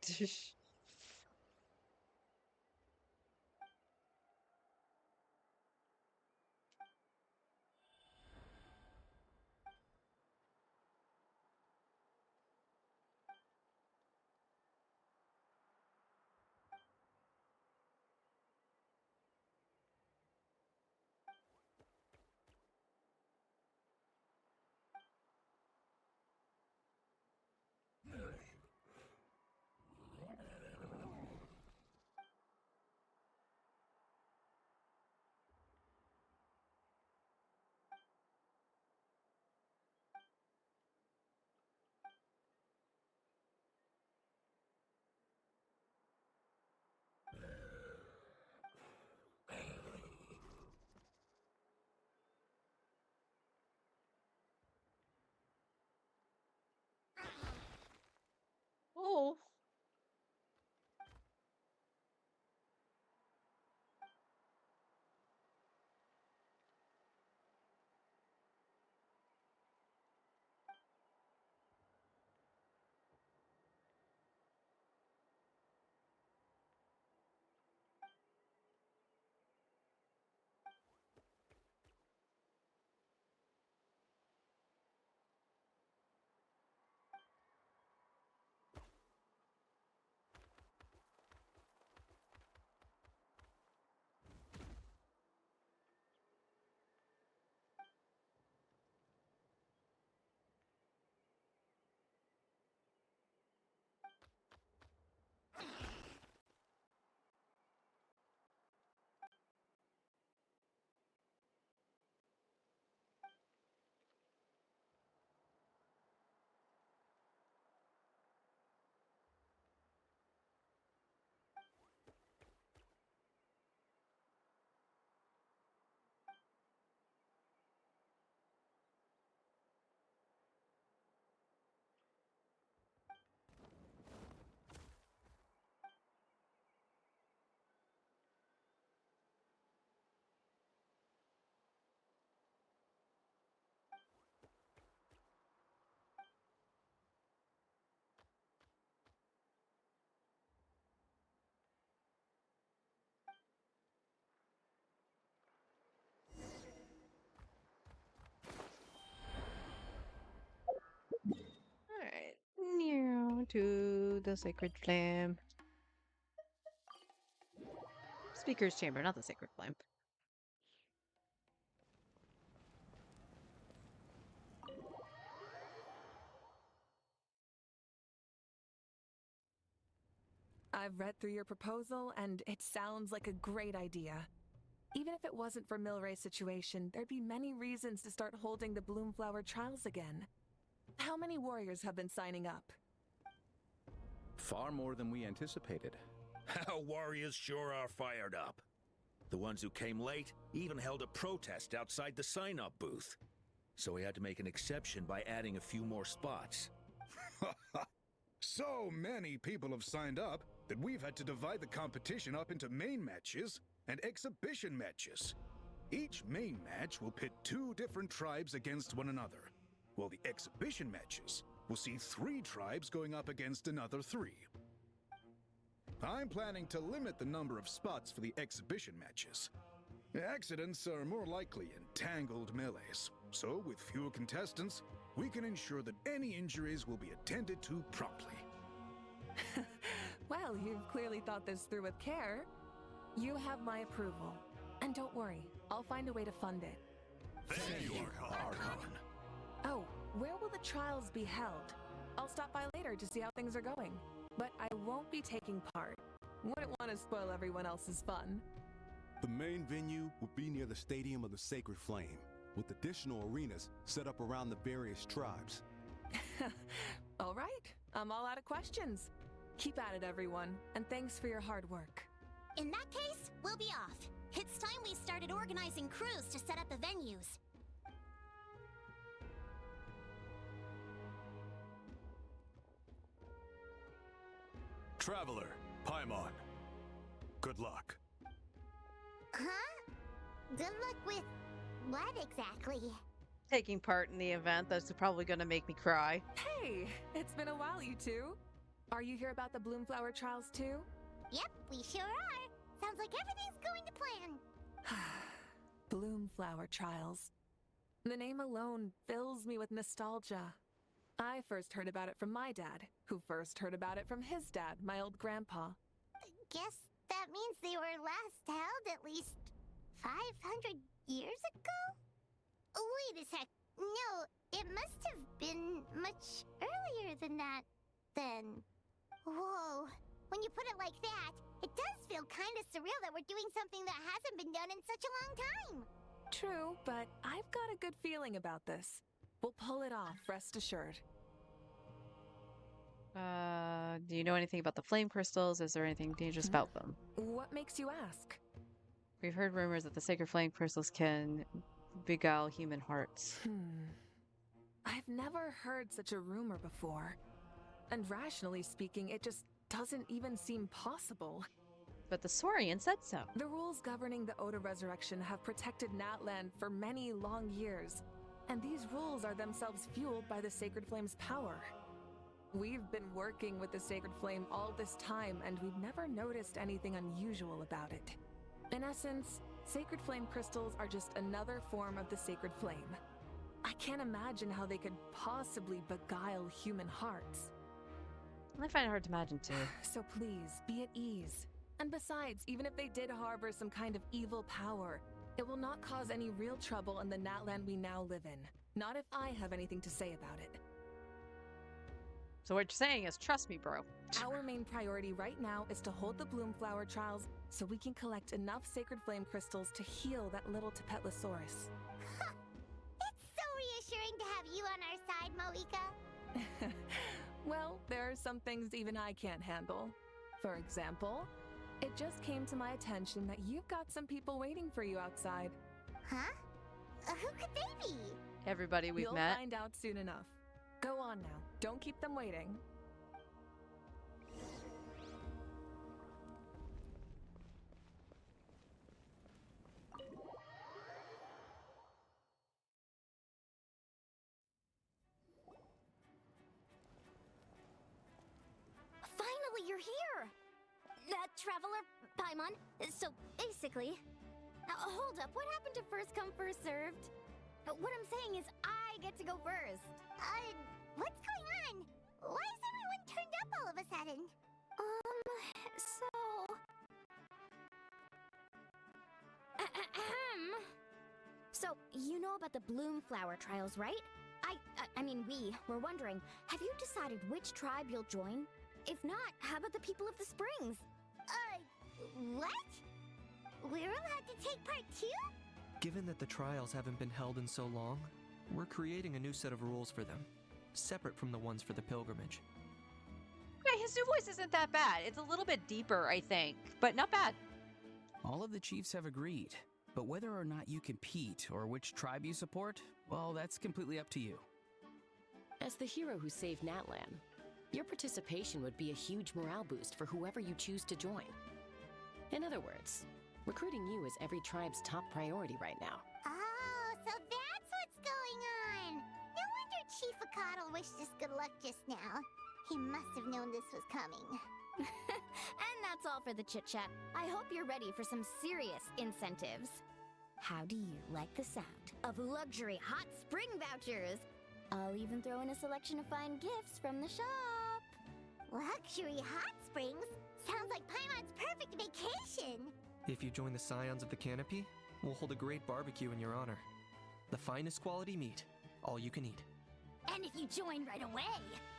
to the Sacred Flame. Speaker's Chamber, not the Sacred Flame. I've read through your proposal, and it sounds like a great idea. Even if it wasn't for Milray's situation, there'd be many reasons to start holding the Bloomflower Trials again. How many warriors have been signing up? Far more than we anticipated. Our warriors sure are fired up. The ones who came late even held a protest outside the sign-up booth. So we had to make an exception by adding a few more spots. So many people have signed up that we've had to divide the competition up into main matches and exhibition matches. Each main match will pit 2 different tribes against one another, while the exhibition matches will see 3 tribes going up against another 3. I'm planning to limit the number of spots for the exhibition matches. Accidents are more likely in tangled melees, so with fewer contestants, we can ensure that any injuries will be attended to promptly. Well, you've clearly thought this through with care. You have my approval. And don't worry, I'll find a way to fund it. Thank you, Archon. Oh, where will the trials be held? I'll stop by later to see how things are going. But I won't be taking part. Wouldn't want to spoil everyone else's fun. The main venue will be near the Stadium of the Sacred Flame, with additional arenas set up around the various tribes. All right, I'm all out of questions. Keep at it, everyone, and thanks for your hard work. In that case, we'll be off. It's time we started organizing crews to set up the venues. Traveler, Paimon. Good luck. Huh? Good luck with what exactly? Taking part in the event that's probably going to make me cry. Hey, it's been a while, you two. Are you here about the Bloomflower Trials too? Yep, we sure are. Sounds like everything's going to plan. Bloomflower Trials. The name alone fills me with nostalgia. I first heard about it from my dad, who first heard about it from his dad, my old grandpa. Guess that means they were last held at least 500 years ago? Wait a sec. No, it must have been much earlier than that, then. Whoa. When you put it like that, it does feel kind of surreal that we're doing something that hasn't been done in such a long time. True, but I've got a good feeling about this. We'll pull it off, rest assured. Do you know anything about the flame crystals? Is there anything dangerous about them? What makes you ask? We've heard rumors that the sacred flame crystals can beguile human hearts. I've never heard such a rumor before. And rationally speaking, it just doesn't even seem possible. But the Saurian said so. The rules governing the Oda Resurrection have protected Natlan for many long years, and these rules are themselves fueled by the Sacred Flame's power. We've been working with the Sacred Flame all this time, and we've never noticed anything unusual about it. In essence, Sacred Flame crystals are just another form of the Sacred Flame. I can't imagine how they could possibly beguile human hearts. I find it hard to imagine too. So please, be at ease. And besides, even if they did harbor some kind of evil power, it will not cause any real trouble in the Natlan we now live in. Not if I have anything to say about it. So what you're saying is, trust me, bro. Our main priority right now is to hold the Bloomflower Trials so we can collect enough Sacred Flame crystals to heal that little Tepetlosaurus. It's so reassuring to have you on our side, Moika. Well, there are some things even I can't handle. For example, it just came to my attention that you've got some people waiting for you outside. Huh? Who could they be? Everybody we've You'll met. find out soon enough. Go on now. Don't keep them waiting. Finally, you're here! Traveler, Paimon. So, basically... hold up, what happened to first come, first served? What I'm saying is I get to go first. What's going on? Why is everyone turned up a sudden? So... So, you know about the Bloom Flower trials, right? I mean, we were wondering, have you decided which tribe you'll join? If not, how about the people of the Springs? What? We're allowed to take part too? Given that the trials haven't been held in so long, we're creating a new set of rules for them, separate from the ones for the pilgrimage. Okay, his new voice isn't that bad. It's a little bit deeper, I think, but not bad. All of the chiefs have agreed, but whether or not you compete or which tribe you support, well, that's completely up to you. As the hero who saved Natlan, your participation would be a huge morale boost for whoever you choose to join. In other words, recruiting you is every tribe's top priority right now. Oh, so that's what's going on. No wonder Chief Akatl wished us good luck just now. He must have known this was coming. And that's all for the chit-chat. I hope you're ready for some serious incentives. How do you like the sound of luxury hot spring vouchers? I'll even throw in a selection of fine gifts from the shop. Luxury hot springs? Sounds like Paimon's perfect vacation. If you join the Scions of the Canopy, we'll hold a great barbecue in your honor. The finest quality meat, all you can eat. And if you join right away,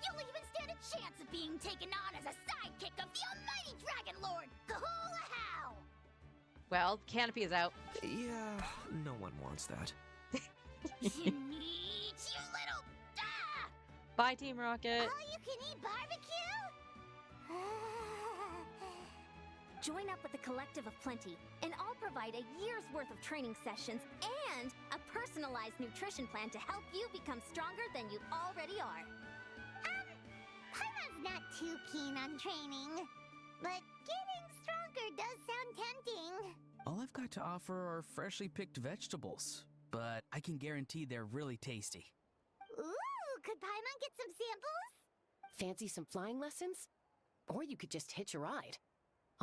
you'll even stand a chance of being taken on as a sidekick of the almighty Dragon Lord, Kahula-How! Well, Canopy is out. Yeah, no one wants that. You little... Ah! Bye, Team Rocket. All-you-can-eat barbecue? Join up with the Collective of Plenty, and I'll provide a year's worth of training sessions and a personalized nutrition plan to help you become stronger than you already are. Paimon's not too keen on training, but getting stronger does sound tempting. All I've got to offer are freshly picked vegetables, but I can guarantee they're really tasty. Ooh, could Paimon get some samples? Fancy some flying lessons? Or you could just hitch a ride.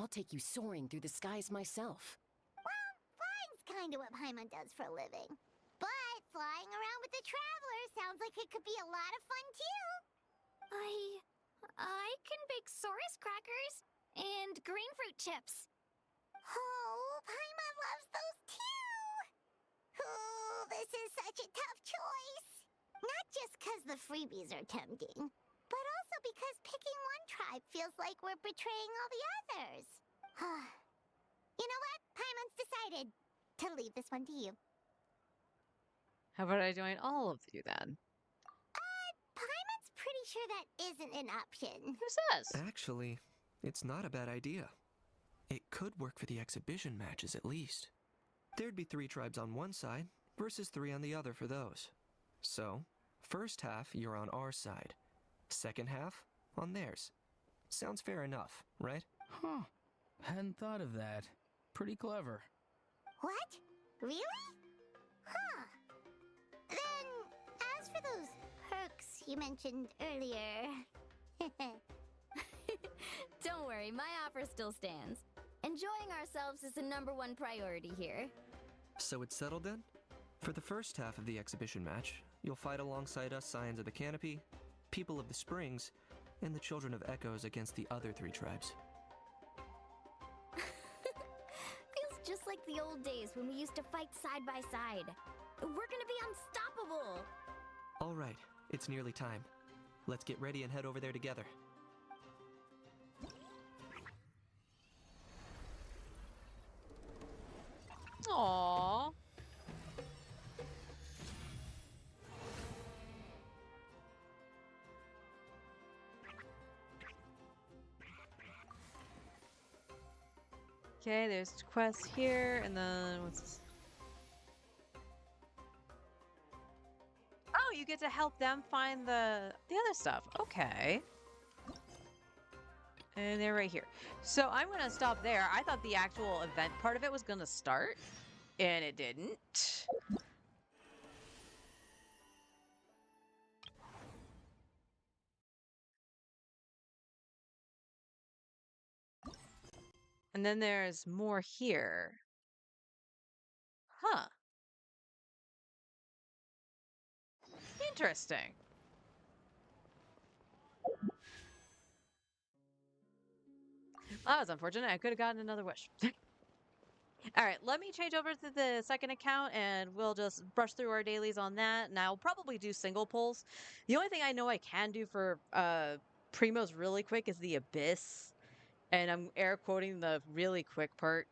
I'll take you soaring through the skies myself. Well, flying's kind of what Paimon does for a living. But flying around with the Traveler sounds like it could be a lot of fun too. I can bake Saurus crackers and green fruit chips. Oh, Paimon loves those too! Ooh, this is such a tough choice. Not just because the freebies are tempting, but also because picking one tribe feels like we're betraying all the others. You know what? Paimon's decided to leave this one to you. How about I join all of you then? Paimon's pretty sure that isn't an option. Who says? Actually, it's not a bad idea. It could work for the exhibition matches at least. There'd be 3 tribes on one side versus 3 on the other for those. So, first half you're on our side. Second half on theirs. Sounds fair enough, right? Huh. Hadn't thought of that. Pretty clever. What? Really? Huh. Then, as for those perks you mentioned earlier... Don't worry, my offer still stands. Enjoying ourselves is the #1 priority here. So it's settled then? For the first half of the exhibition match, you'll fight alongside us Scions of the Canopy, People of the Springs, and the Children of Echoes against the other 3 tribes. Feels just like the old days when we used to fight side by side. We're gonna be unstoppable! All right, it's nearly time. Let's get ready and head over there together. Aww. Okay, there's quests here, and then what's this? Oh, you get to help them find the other stuff. Okay. And they're right here. So I'm gonna stop there. I thought the actual event part of it was gonna start, and it didn't. And then there's more here. Huh. Interesting. That was unfortunate. I could have gotten another wish. All right, let me change over to the second account and we'll just brush through our dailies on that. And I'll probably do single pulls. The only thing I know I can do for Primos really quick is the Abyss. And I'm air quoting the really quick part.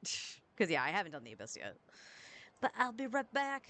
Because, yeah, I haven't done the Abyss yet. But I'll be right back.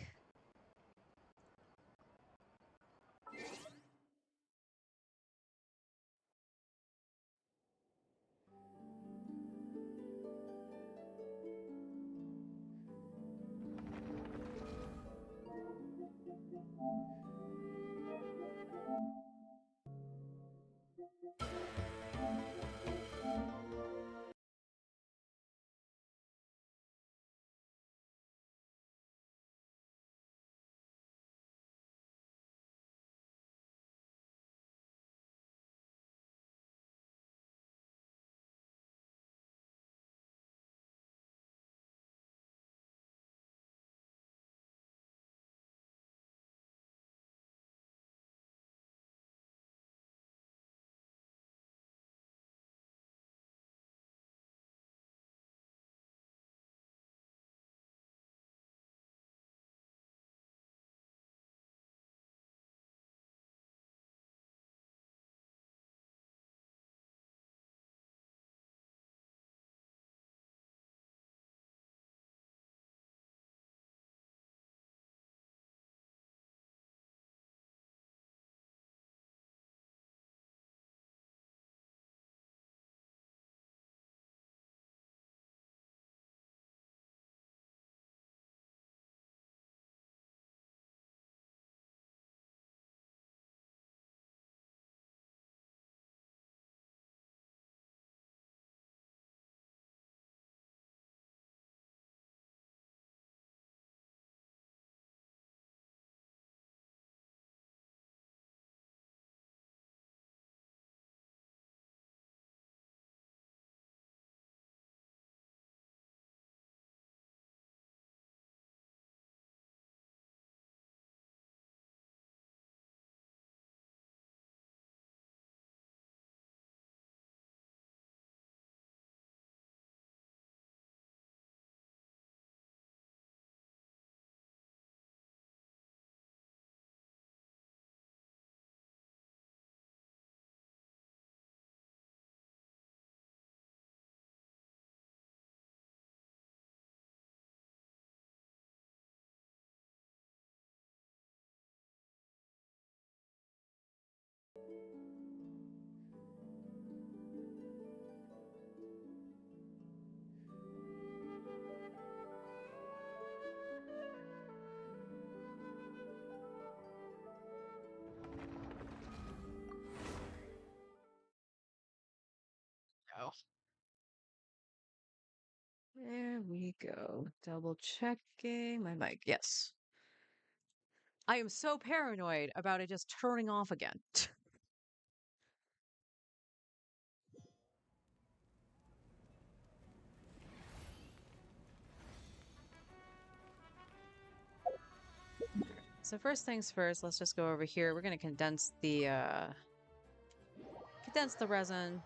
Go. There we go. Double checking my mic. Yes. I am so paranoid about it just turning off again. So first things first, let's just go over here. We're going to condense the resin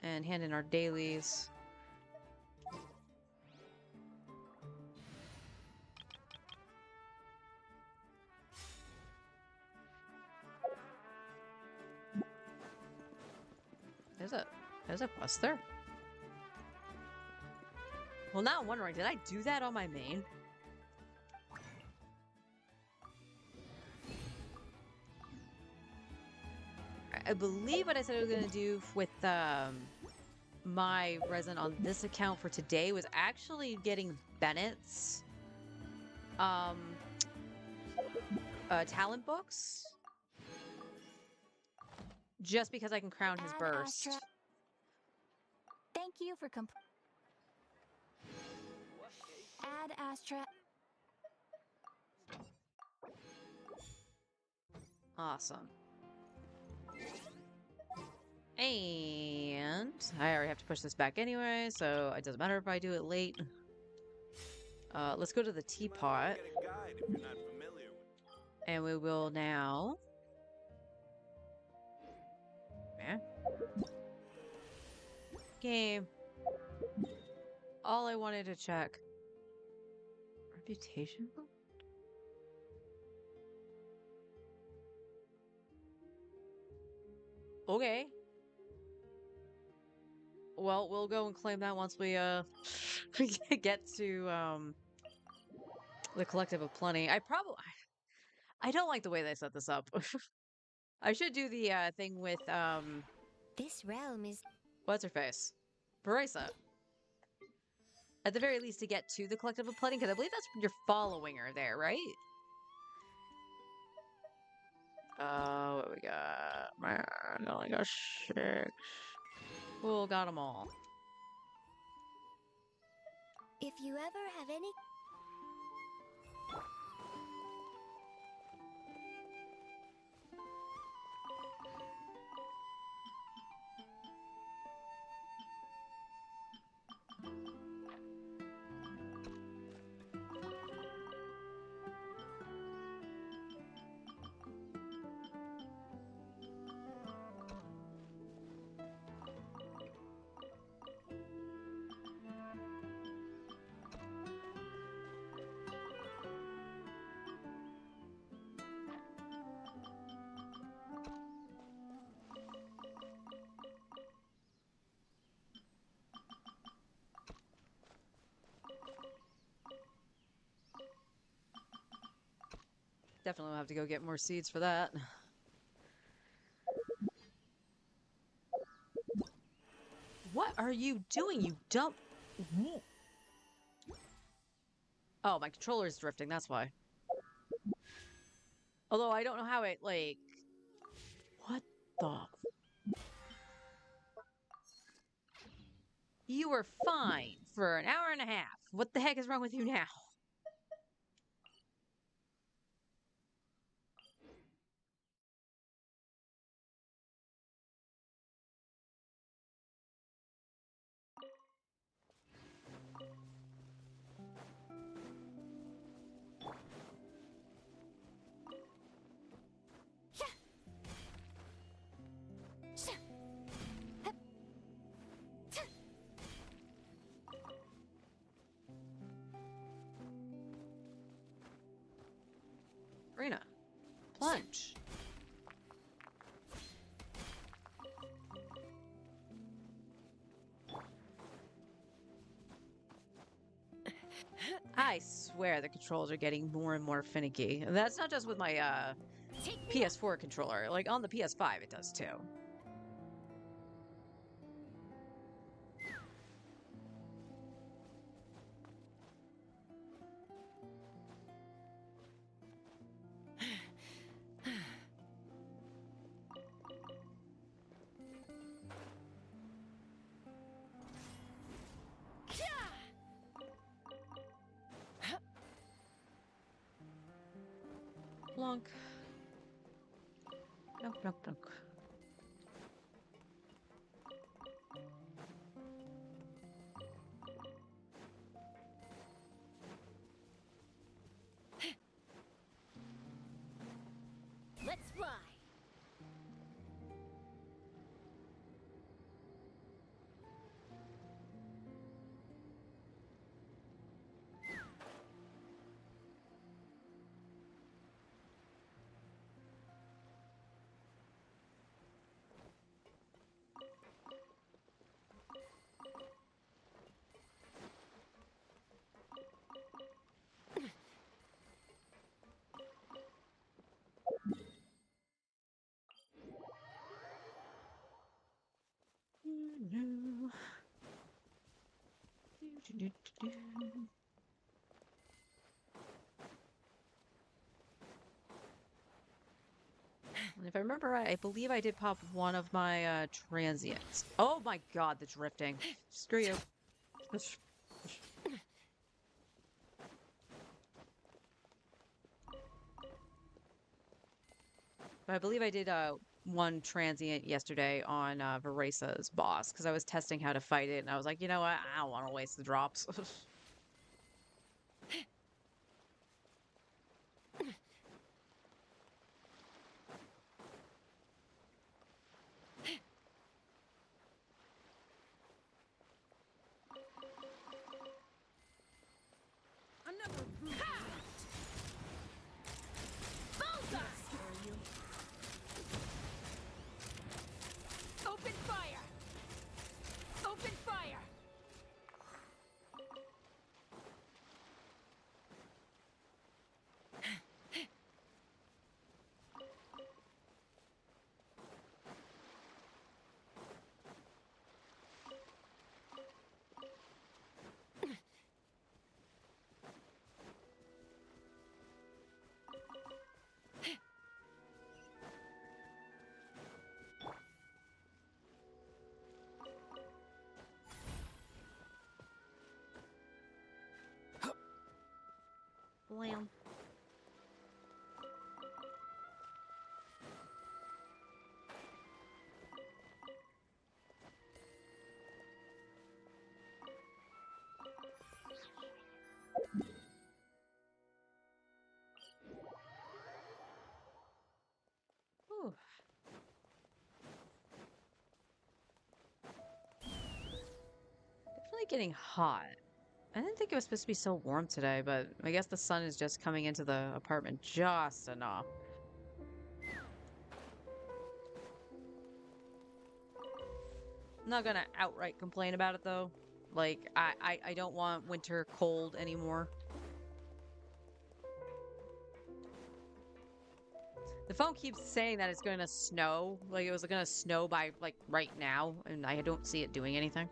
and hand in our dailies. There's a quest there. Well, now I'm wondering, did I do that on my main? I believe what I said I was going to do with my resin on this account for today was actually getting Bennett's talent books. Just because I can crown his burst. Astra. Thank you for Add Astra. Awesome. And I already have to push this back anyway, so it doesn't matter if I do it late. Let's go to the teapot. And we will now... Yeah. Game. all I wanted to check. Reputation? Okay. Well, we'll go and claim that once we we get to the Collective of Plenty. I don't like the way they set this up. I should do the thing with This realm is what's her face? Veresa. At the very least to get to the Collective of Plenty, because I believe that's when you're following her there, right? What we got? Man, I only got 6. Cool, got them all. if you ever have any Definitely will have to go get more seeds for that. What are you doing, you dumb... Oh, my controller's drifting, that's why. Although I don't know how it, like... What the... You were fine for an hour and a half. What the heck is wrong with you now? Arena. Plunge. I swear the controls are getting more and more finicky. And that's not just with my PS4 controller. Like on the PS5 it does too. Plunk. Plunk, plunk, plunk. Let's fly. And if I remember right, I believe I did pop one of my transients. Oh my god, the drifting. Screw you. But I believe I did one transient yesterday on Veresa's boss because I was testing how to fight it and I was like, you know what? I don't want to waste the drops. Blam. Whew. Definitely getting hot. I didn't think it was supposed to be so warm today, but I guess the sun is just coming into the apartment just enough. I'm not gonna outright complain about it though. Like, I don't want winter cold anymore. The phone keeps saying that it's gonna snow. Like, it was gonna snow by, like, right now, and I don't see it doing anything.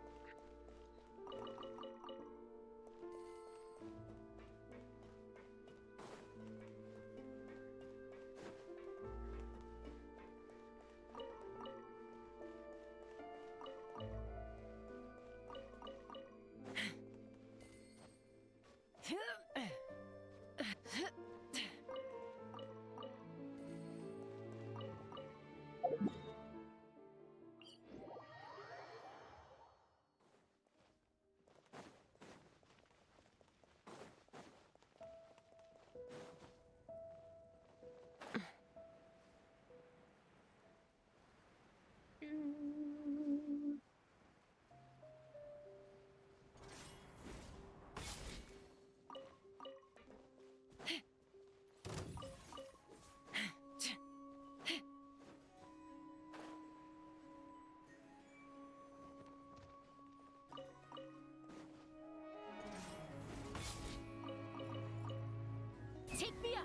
Take me up!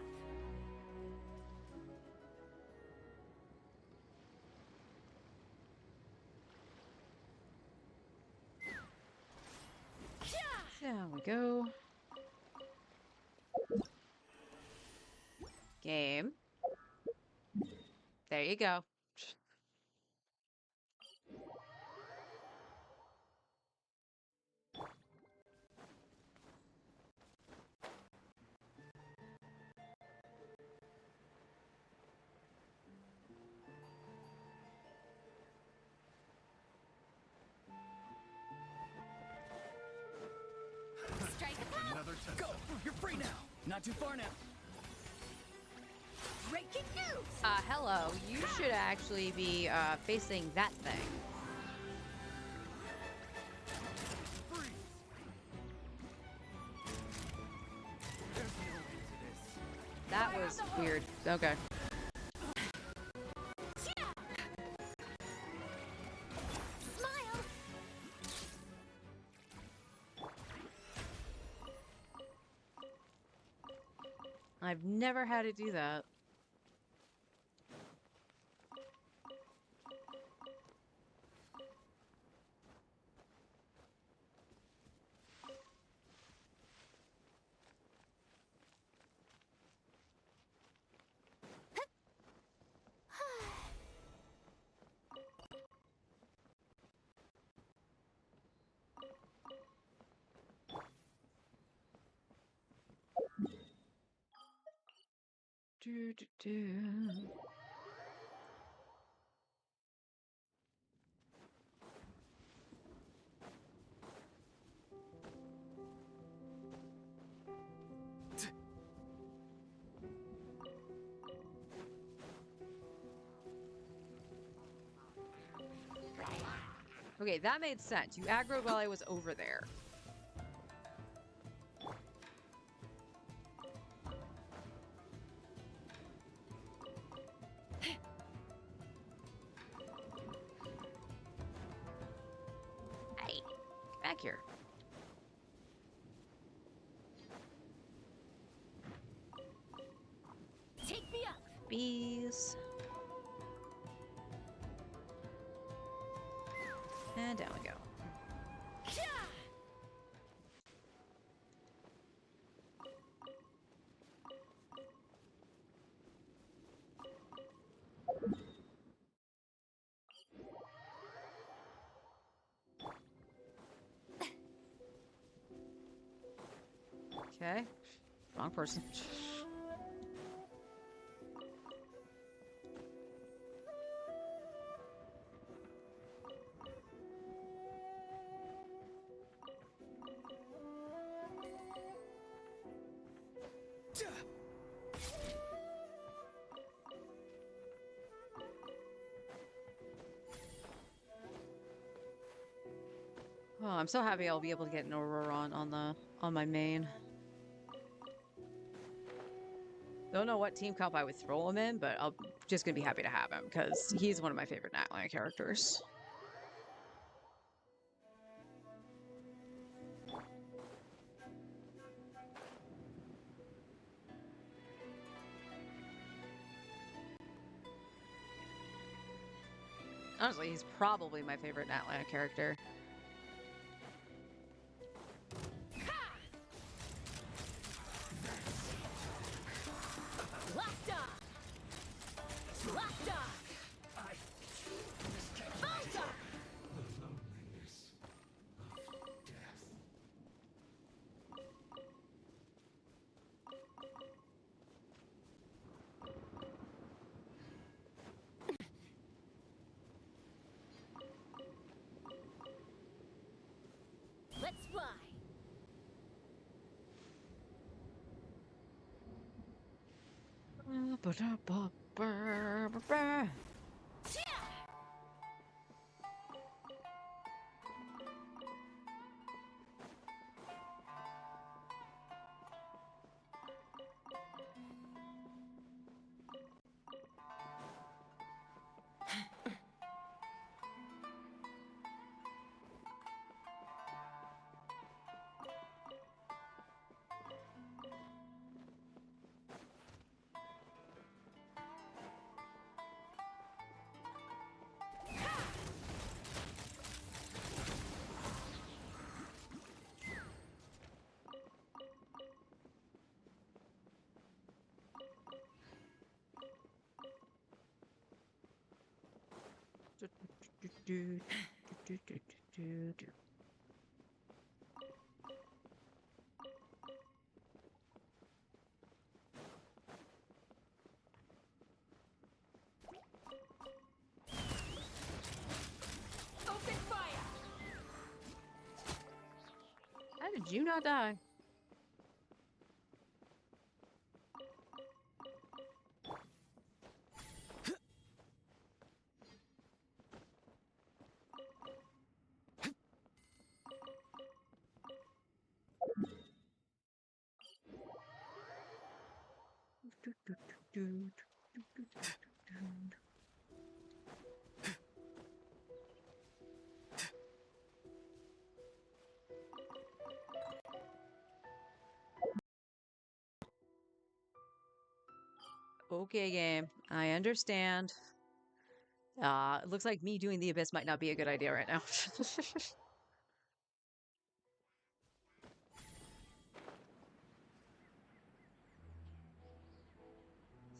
There we go. Game. There you go. Strike a pop! Another test. Go! You're free now! Not too far now. Breaking news! Hello. You should actually be, facing that thing. That was weird. Okay. Smile! I've never had to do that. Do, do, do. Okay, that made sense. You aggroed while I was over there. Hey, get back here. Take me up! Bees. And down we go. Okay. Wrong person. Oh, I'm so happy I'll be able to get an Aurora on my main. Don't know what team comp I would throw him in, but I'm just gonna be happy to have him because he's one of my favorite Natlan characters. Honestly, he's probably my favorite Natlan character. Let's fly. Open fire! How did you not die? Okay, game. I understand. It looks like me doing the Abyss might not be a good idea right now.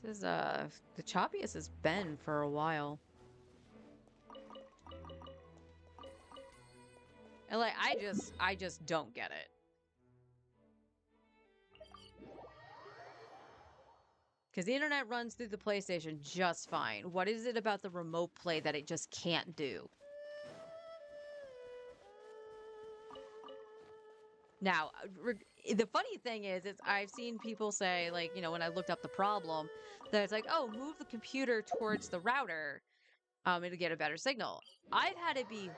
This is, the choppiest has been for a while. And, like, I just don't get it. Because the internet runs through the PlayStation just fine. What is it about the remote play that it just can't do? Now, the funny thing is I've seen people say, like, you know, when I looked up the problem, that it's like, oh, move the computer towards the router, it'll get a better signal. I've had it be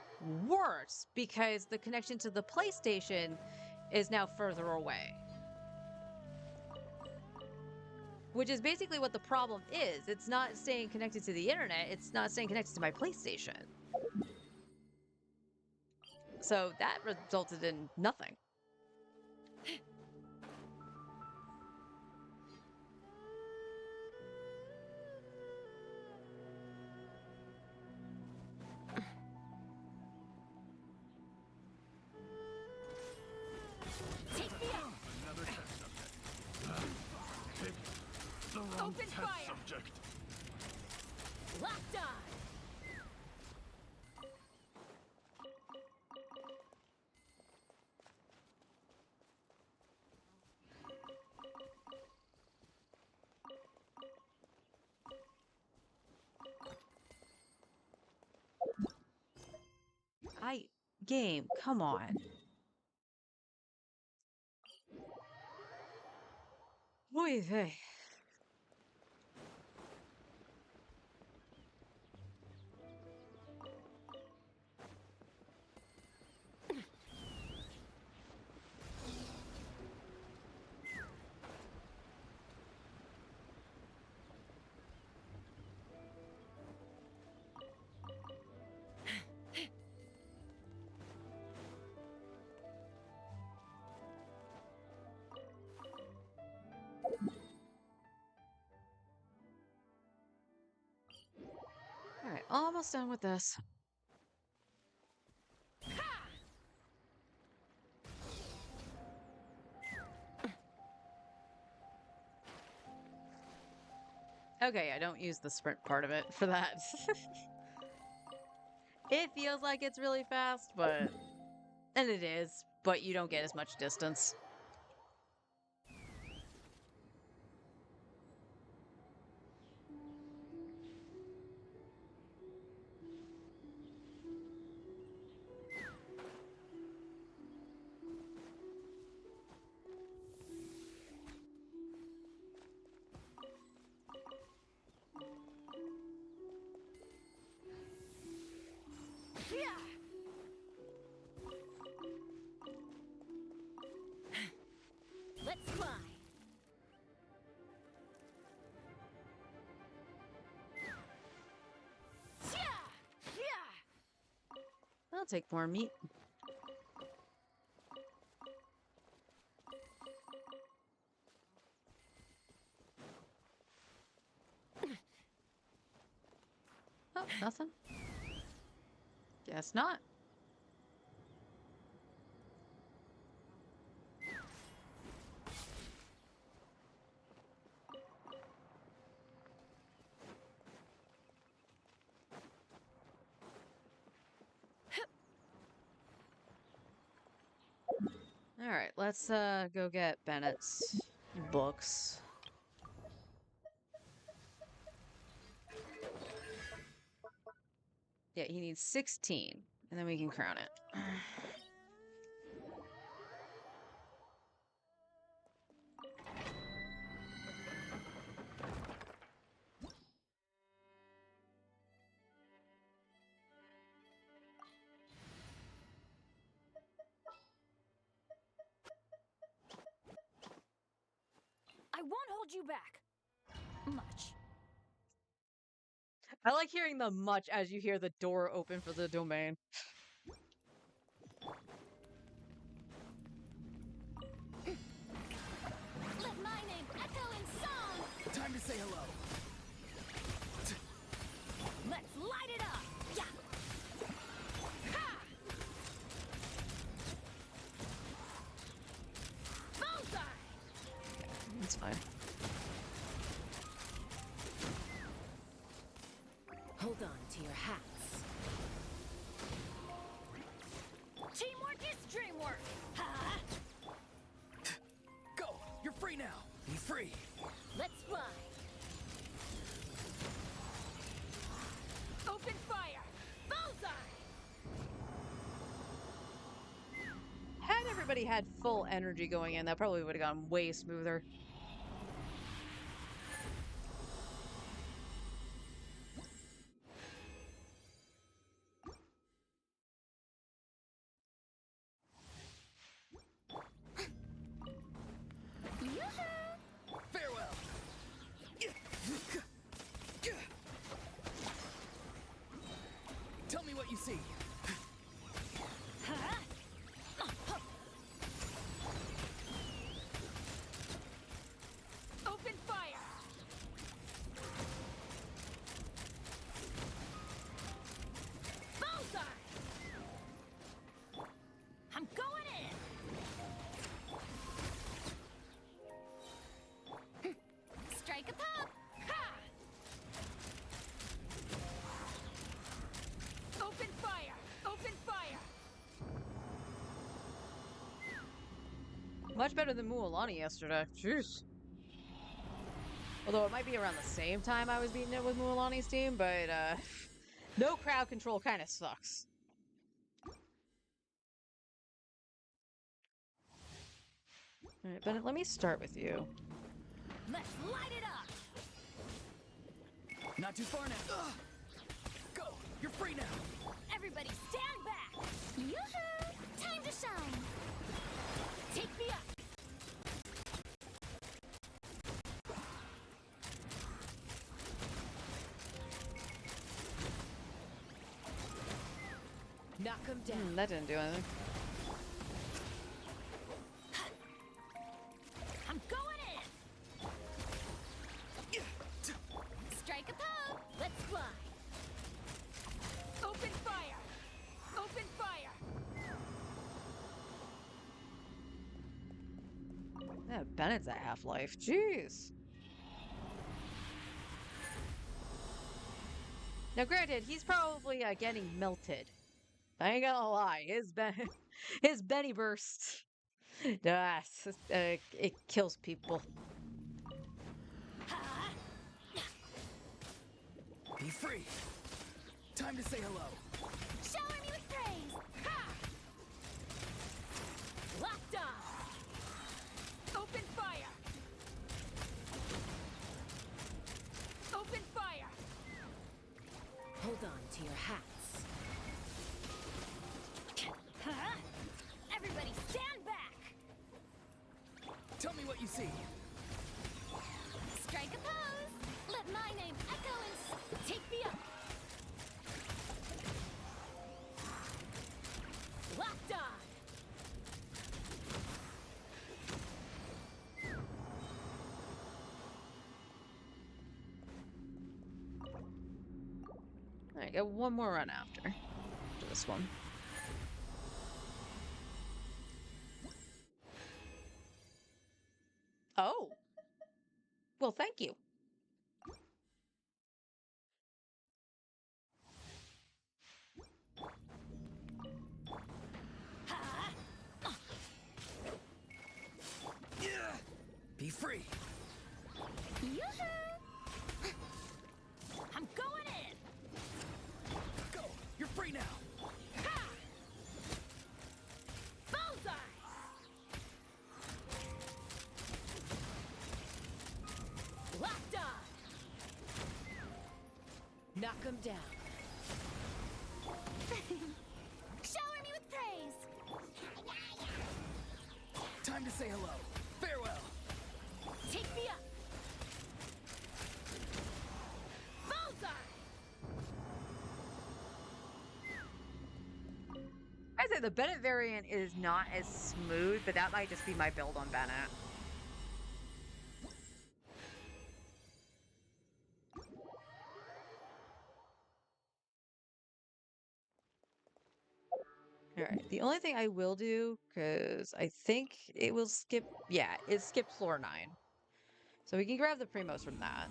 worse because the connection to the PlayStation is now further away. Which is basically what the problem is. It's not staying connected to the internet. It's not staying connected to my PlayStation. So that resulted in nothing. Take me out! Another test subject. The wrong Open test fire! subject. Locked on! Game, come on. Oy vey. Alright, almost done with this. Okay, I don't use the sprint part of it for that. It feels like it's really fast, but... And it is, but you don't get as much distance. Let's fly. I'll take more meat. Oh, nothing. Guess not. All right, let's go get Bennett's books. Yeah, he needs 16, and then we can crown it. I won't hold you back. Much. I like hearing the much as you hear the door open for the domain. Let my name echo in song. Time to say hello. Let's light it up. Yeah. Ha! Bullseye. It's fine. Hold on to your hats. Teamwork is dreamwork. Ha! Go! You're free now. Be free. Let's fly. Open fire. Bullseye. Had everybody had full energy going in, that probably would have gone way smoother. Farewell. Tell me what you see. Open fire. Bullseye. I'm going in. Strike a pop. Ha! Open fire. Open fire. Much better than Mualani yesterday. Jeez. Although it might be around the same time I was beating it with Mualani's team, but no crowd control kind of sucks. Alright, Bennett, let me start with you. Let's light it up! Not too far now. Go! You're free now! Everybody stand back! Yoo-hoo! Time to shine! Take me up! Knock him down. That didn't do anything. I'm going in! Strike a pose! Let's fly! Open fire! Open fire! Yeah, Bennett's at half-life. Jeez. Now, granted, he's probably getting melted. I ain't gonna lie. His Benny burst. It kills people. Be free. Time to say hello. Shower me with praise! Ha! Locked on! Open fire! Open fire! Hold on to your hats. Huh? Everybody stand back! Tell me what you see. Strike a pose! Let my name echo and Take me up! Locked on! Alright, got one more run after this one. Oh. Well, thank you. Be free. Yoo-hoo! I'm going in! Go! You're free now. Ha! Bullseye! Locked on! Knock him down. shower me with praise! Time to say hello. Farewell. Take me up! Bullseye! I say the Bennett variant is not as smooth, but that might just be my build on Bennett. Alright, the only thing I will do, because I think it will skip, yeah, it skipped floor 9. So we can grab the Primos from that.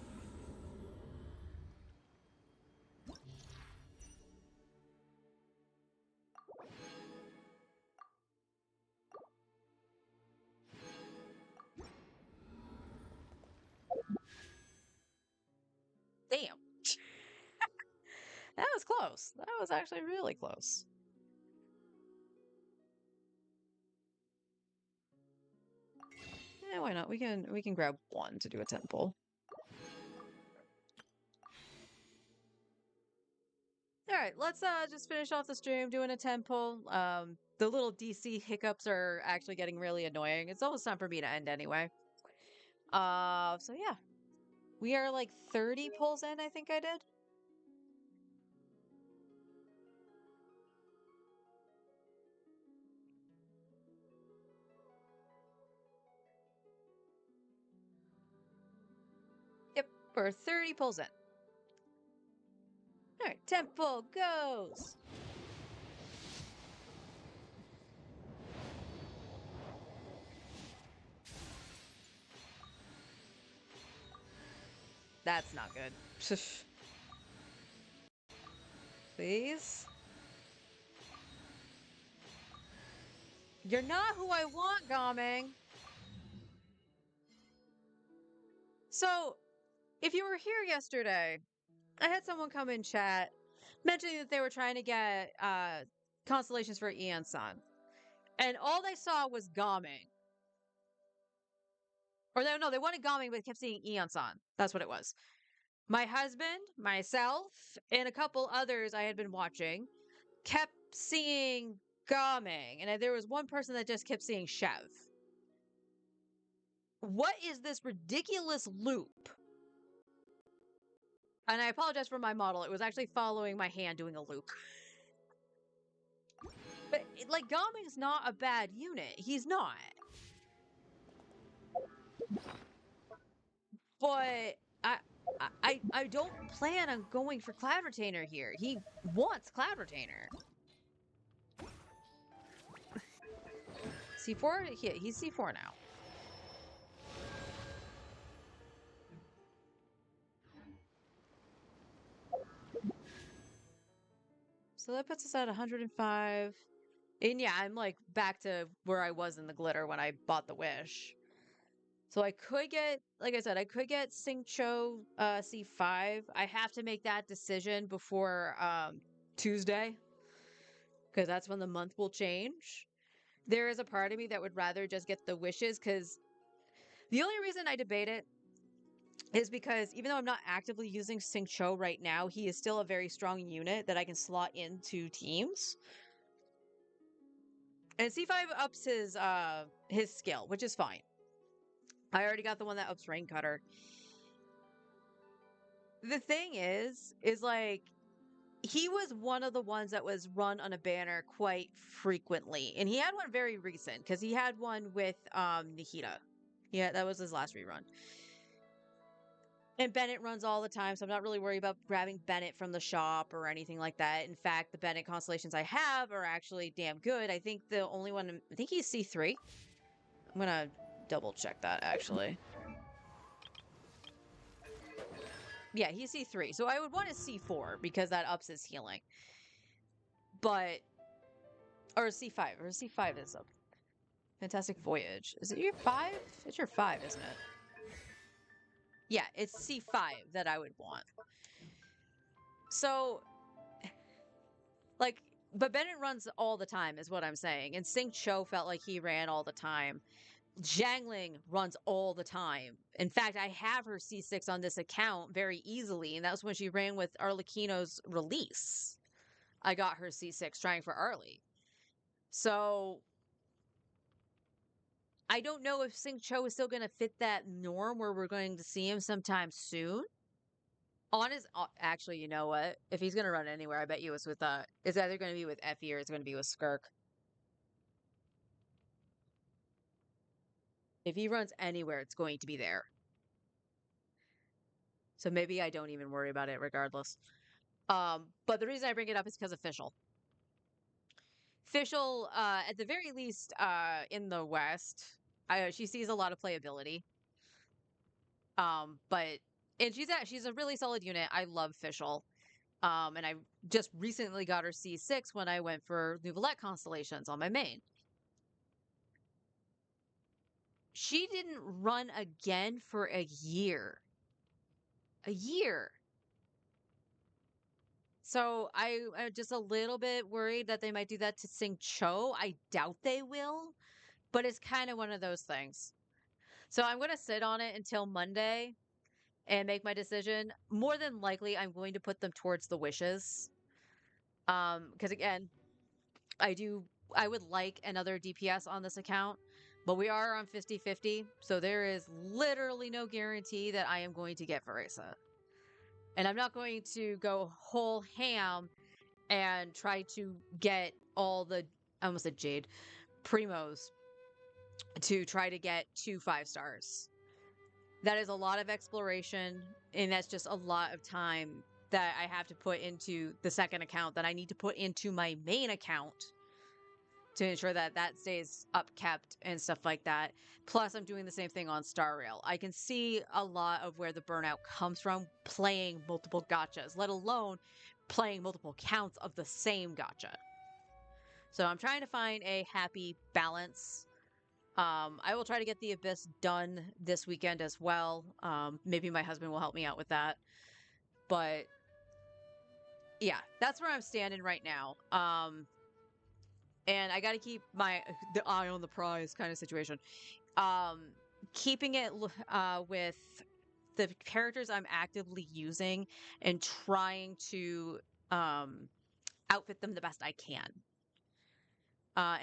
Damn. That was close. That was actually really close. Yeah, why not? We can grab one to do a temple. Alright, let's just finish off the stream doing a temple. The little DC hiccups are actually getting really annoying. It's almost time for me to end anyway. So yeah. We are like 30 pulls in, I think I did. Yep, we're 30 pulls in. Alright, temple goes! That's not good. Please? You're not who I want, Gaming! So, if you were here yesterday, I had someone come in chat mentioning that they were trying to get constellations for Ian Sun. And all they saw was Gaming. Or no, they wanted Gaming, but kept seeing Eon-san. That's what it was. My husband, myself, and a couple others I had been watching kept seeing Gaming, and there was one person that just kept seeing Chev. What is this ridiculous loop? And I apologize for my model. It was actually following my hand doing a loop. But, like, Gaming's not a bad unit. He's not. But I don't plan on going for Cloud Retainer here. He wants Cloud Retainer. C4? He's C4 now. So that puts us at 105. And yeah, I'm like back to where I was in the glitter when I bought the Wish. So I could get, like I said, I could get Xingqiu C5. I have to make that decision before Tuesday, because that's when the month will change. There is a part of me that would rather just get the Wishes, because the only reason I debate it is because even though I'm not actively using Xingqiu right now, he is still a very strong unit that I can slot into teams. And C5 ups his skill, which is fine. I already got the one that ups Rain Cutter. The thing is like, he was one of the ones that was run on a banner quite frequently. And he had one very recent, because he had one with Nihida. Yeah, that was his last rerun. And Bennett runs all the time, so I'm not really worried about grabbing Bennett from the shop or anything like that. In fact, the Bennett constellations I have are actually damn good. I think the only one, I think he's C3. I'm gonna double check that, actually. Yeah, he's C3. So I would want a C4 because that ups his healing. But, or C5, or C5 is a Fantastic Voyage. Is it your 5? It's your 5, isn't it? Yeah, it's C5 that I would want. So, like, but Bennett runs all the time is what I'm saying. And Xingqiu felt like he ran all the time. Jiangling runs all the time. In fact, I have her C6 on this account very easily, and that was when she ran with Arlecchino's release. I got her C6 trying for Arlie. So, I don't know if Xingqiu is still going to fit that norm where we're going to see him sometime soon. Actually, you know what? If he's going to run anywhere, I bet you it's with, it's either going to be with Effie or it's going to be with Skirk. If he runs anywhere, it's going to be there. So maybe I don't even worry about it regardless. But the reason I bring it up is because of Fischl. Fischl, at the very least, in the West, she sees a lot of playability. And she's a really solid unit. I love Fischl. And I just recently got her C6 when I went for Neuvillette Constellations on my main. She didn't run again for a year. A year. So I'm just a little bit worried that they might do that to Xingqiu. I doubt they will, but it's kind of one of those things. So I'm going to sit on it until Monday and make my decision. More than likely, I'm going to put them towards the Wishes. Because again, I would like another DPS on this account. But we are on 50-50, so there is literally no guarantee that I am going to get Veresa. And I'm not going to go whole ham and try to get all the, I almost said Jade, Primos to try to get 2 5-stars. That is a lot of exploration, and that's just a lot of time that I have to put into the second account that I need to put into my main account to ensure that that stays upkept and stuff like that. Plus, I'm doing the same thing on Star Rail. I can see a lot of where the burnout comes from playing multiple gachas, let alone playing multiple counts of the same gacha. So I'm trying to find a happy balance. I will try to get the Abyss done this weekend as well. Maybe my husband will help me out with that. But yeah, that's where I'm standing right now. And I got to keep the eye on the prize kind of situation. keeping it with the characters I'm actively using and trying to outfit them the best I can.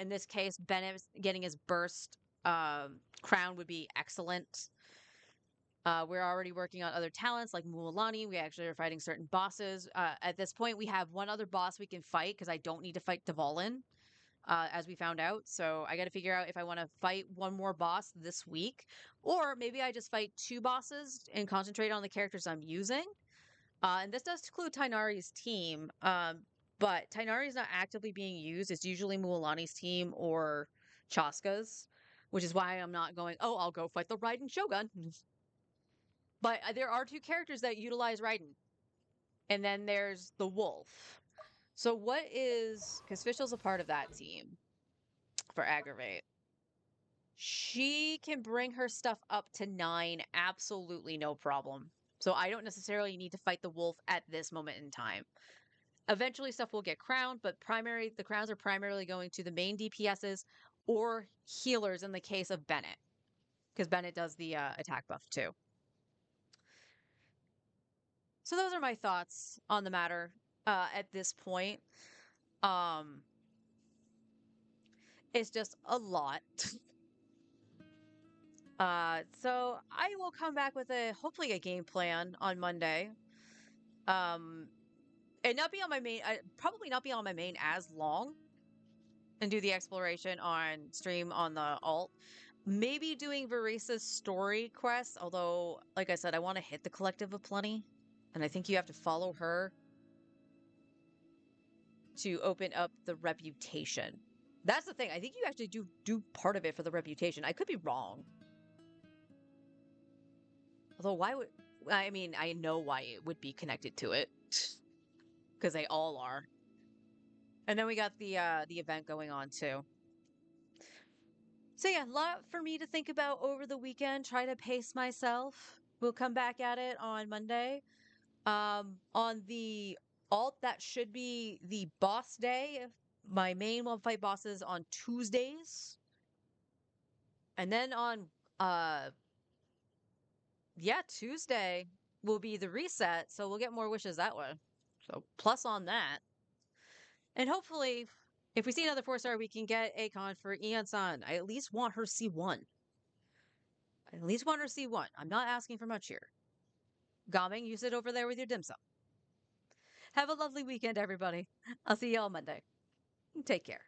In this case, Bennett getting his burst crown would be excellent. We're already working on other talents like Mualani. We actually are fighting certain bosses. At this point, we have one other boss we can fight because I don't need to fight Dvalin, as we found out. So I got to figure out if I want to fight one more boss this week, or maybe I just fight 2 bosses and concentrate on the characters I'm using. And this does include Tighnari's team, but Tighnari's not actively being used. It's usually Mualani's team or Chaska's, which is why I'm not going, oh, I'll go fight the Raiden Shogun. But there are 2 characters that utilize Raiden. And then there's the Wolf. So what is... Because Fischl's a part of that team for Aggravate. She can bring her stuff up to 9, absolutely no problem. So I don't necessarily need to fight the Wolf at this moment in time. Eventually stuff will get crowned, but the crowns are primarily going to the main DPSs or healers in the case of Bennett. Because Bennett does the attack buff too. So those are my thoughts on the matter at this point. It's just a lot. So I will come back with hopefully a game plan on Monday. And not be on my main, probably not be on my main as long, and do the exploration on stream on the alt. Maybe doing Veresa's story quest, although, like I said, I want to hit the Collective of Plenty. And I think you have to follow her to open up the reputation. That's the thing. I think you actually do part of it for the reputation. I could be wrong. Although why would... I mean, I know why it would be connected to it. Because they all are. And then we got the event going on too. So yeah, a lot for me to think about over the weekend. Try to pace myself. We'll come back at it on Monday. On the alt, that should be the boss day. My main will fight bosses on Tuesdays. And then on, Tuesday will be the reset. So we'll get more wishes that way. So plus on that. And hopefully, if we see another 4-star, we can get Akon for Eon-san. I at least want her C1. I at least want her C1. I'm not asking for much here. Gaming, you sit over there with your dim sum. Have a lovely weekend, everybody. I'll see you all Monday. Take care.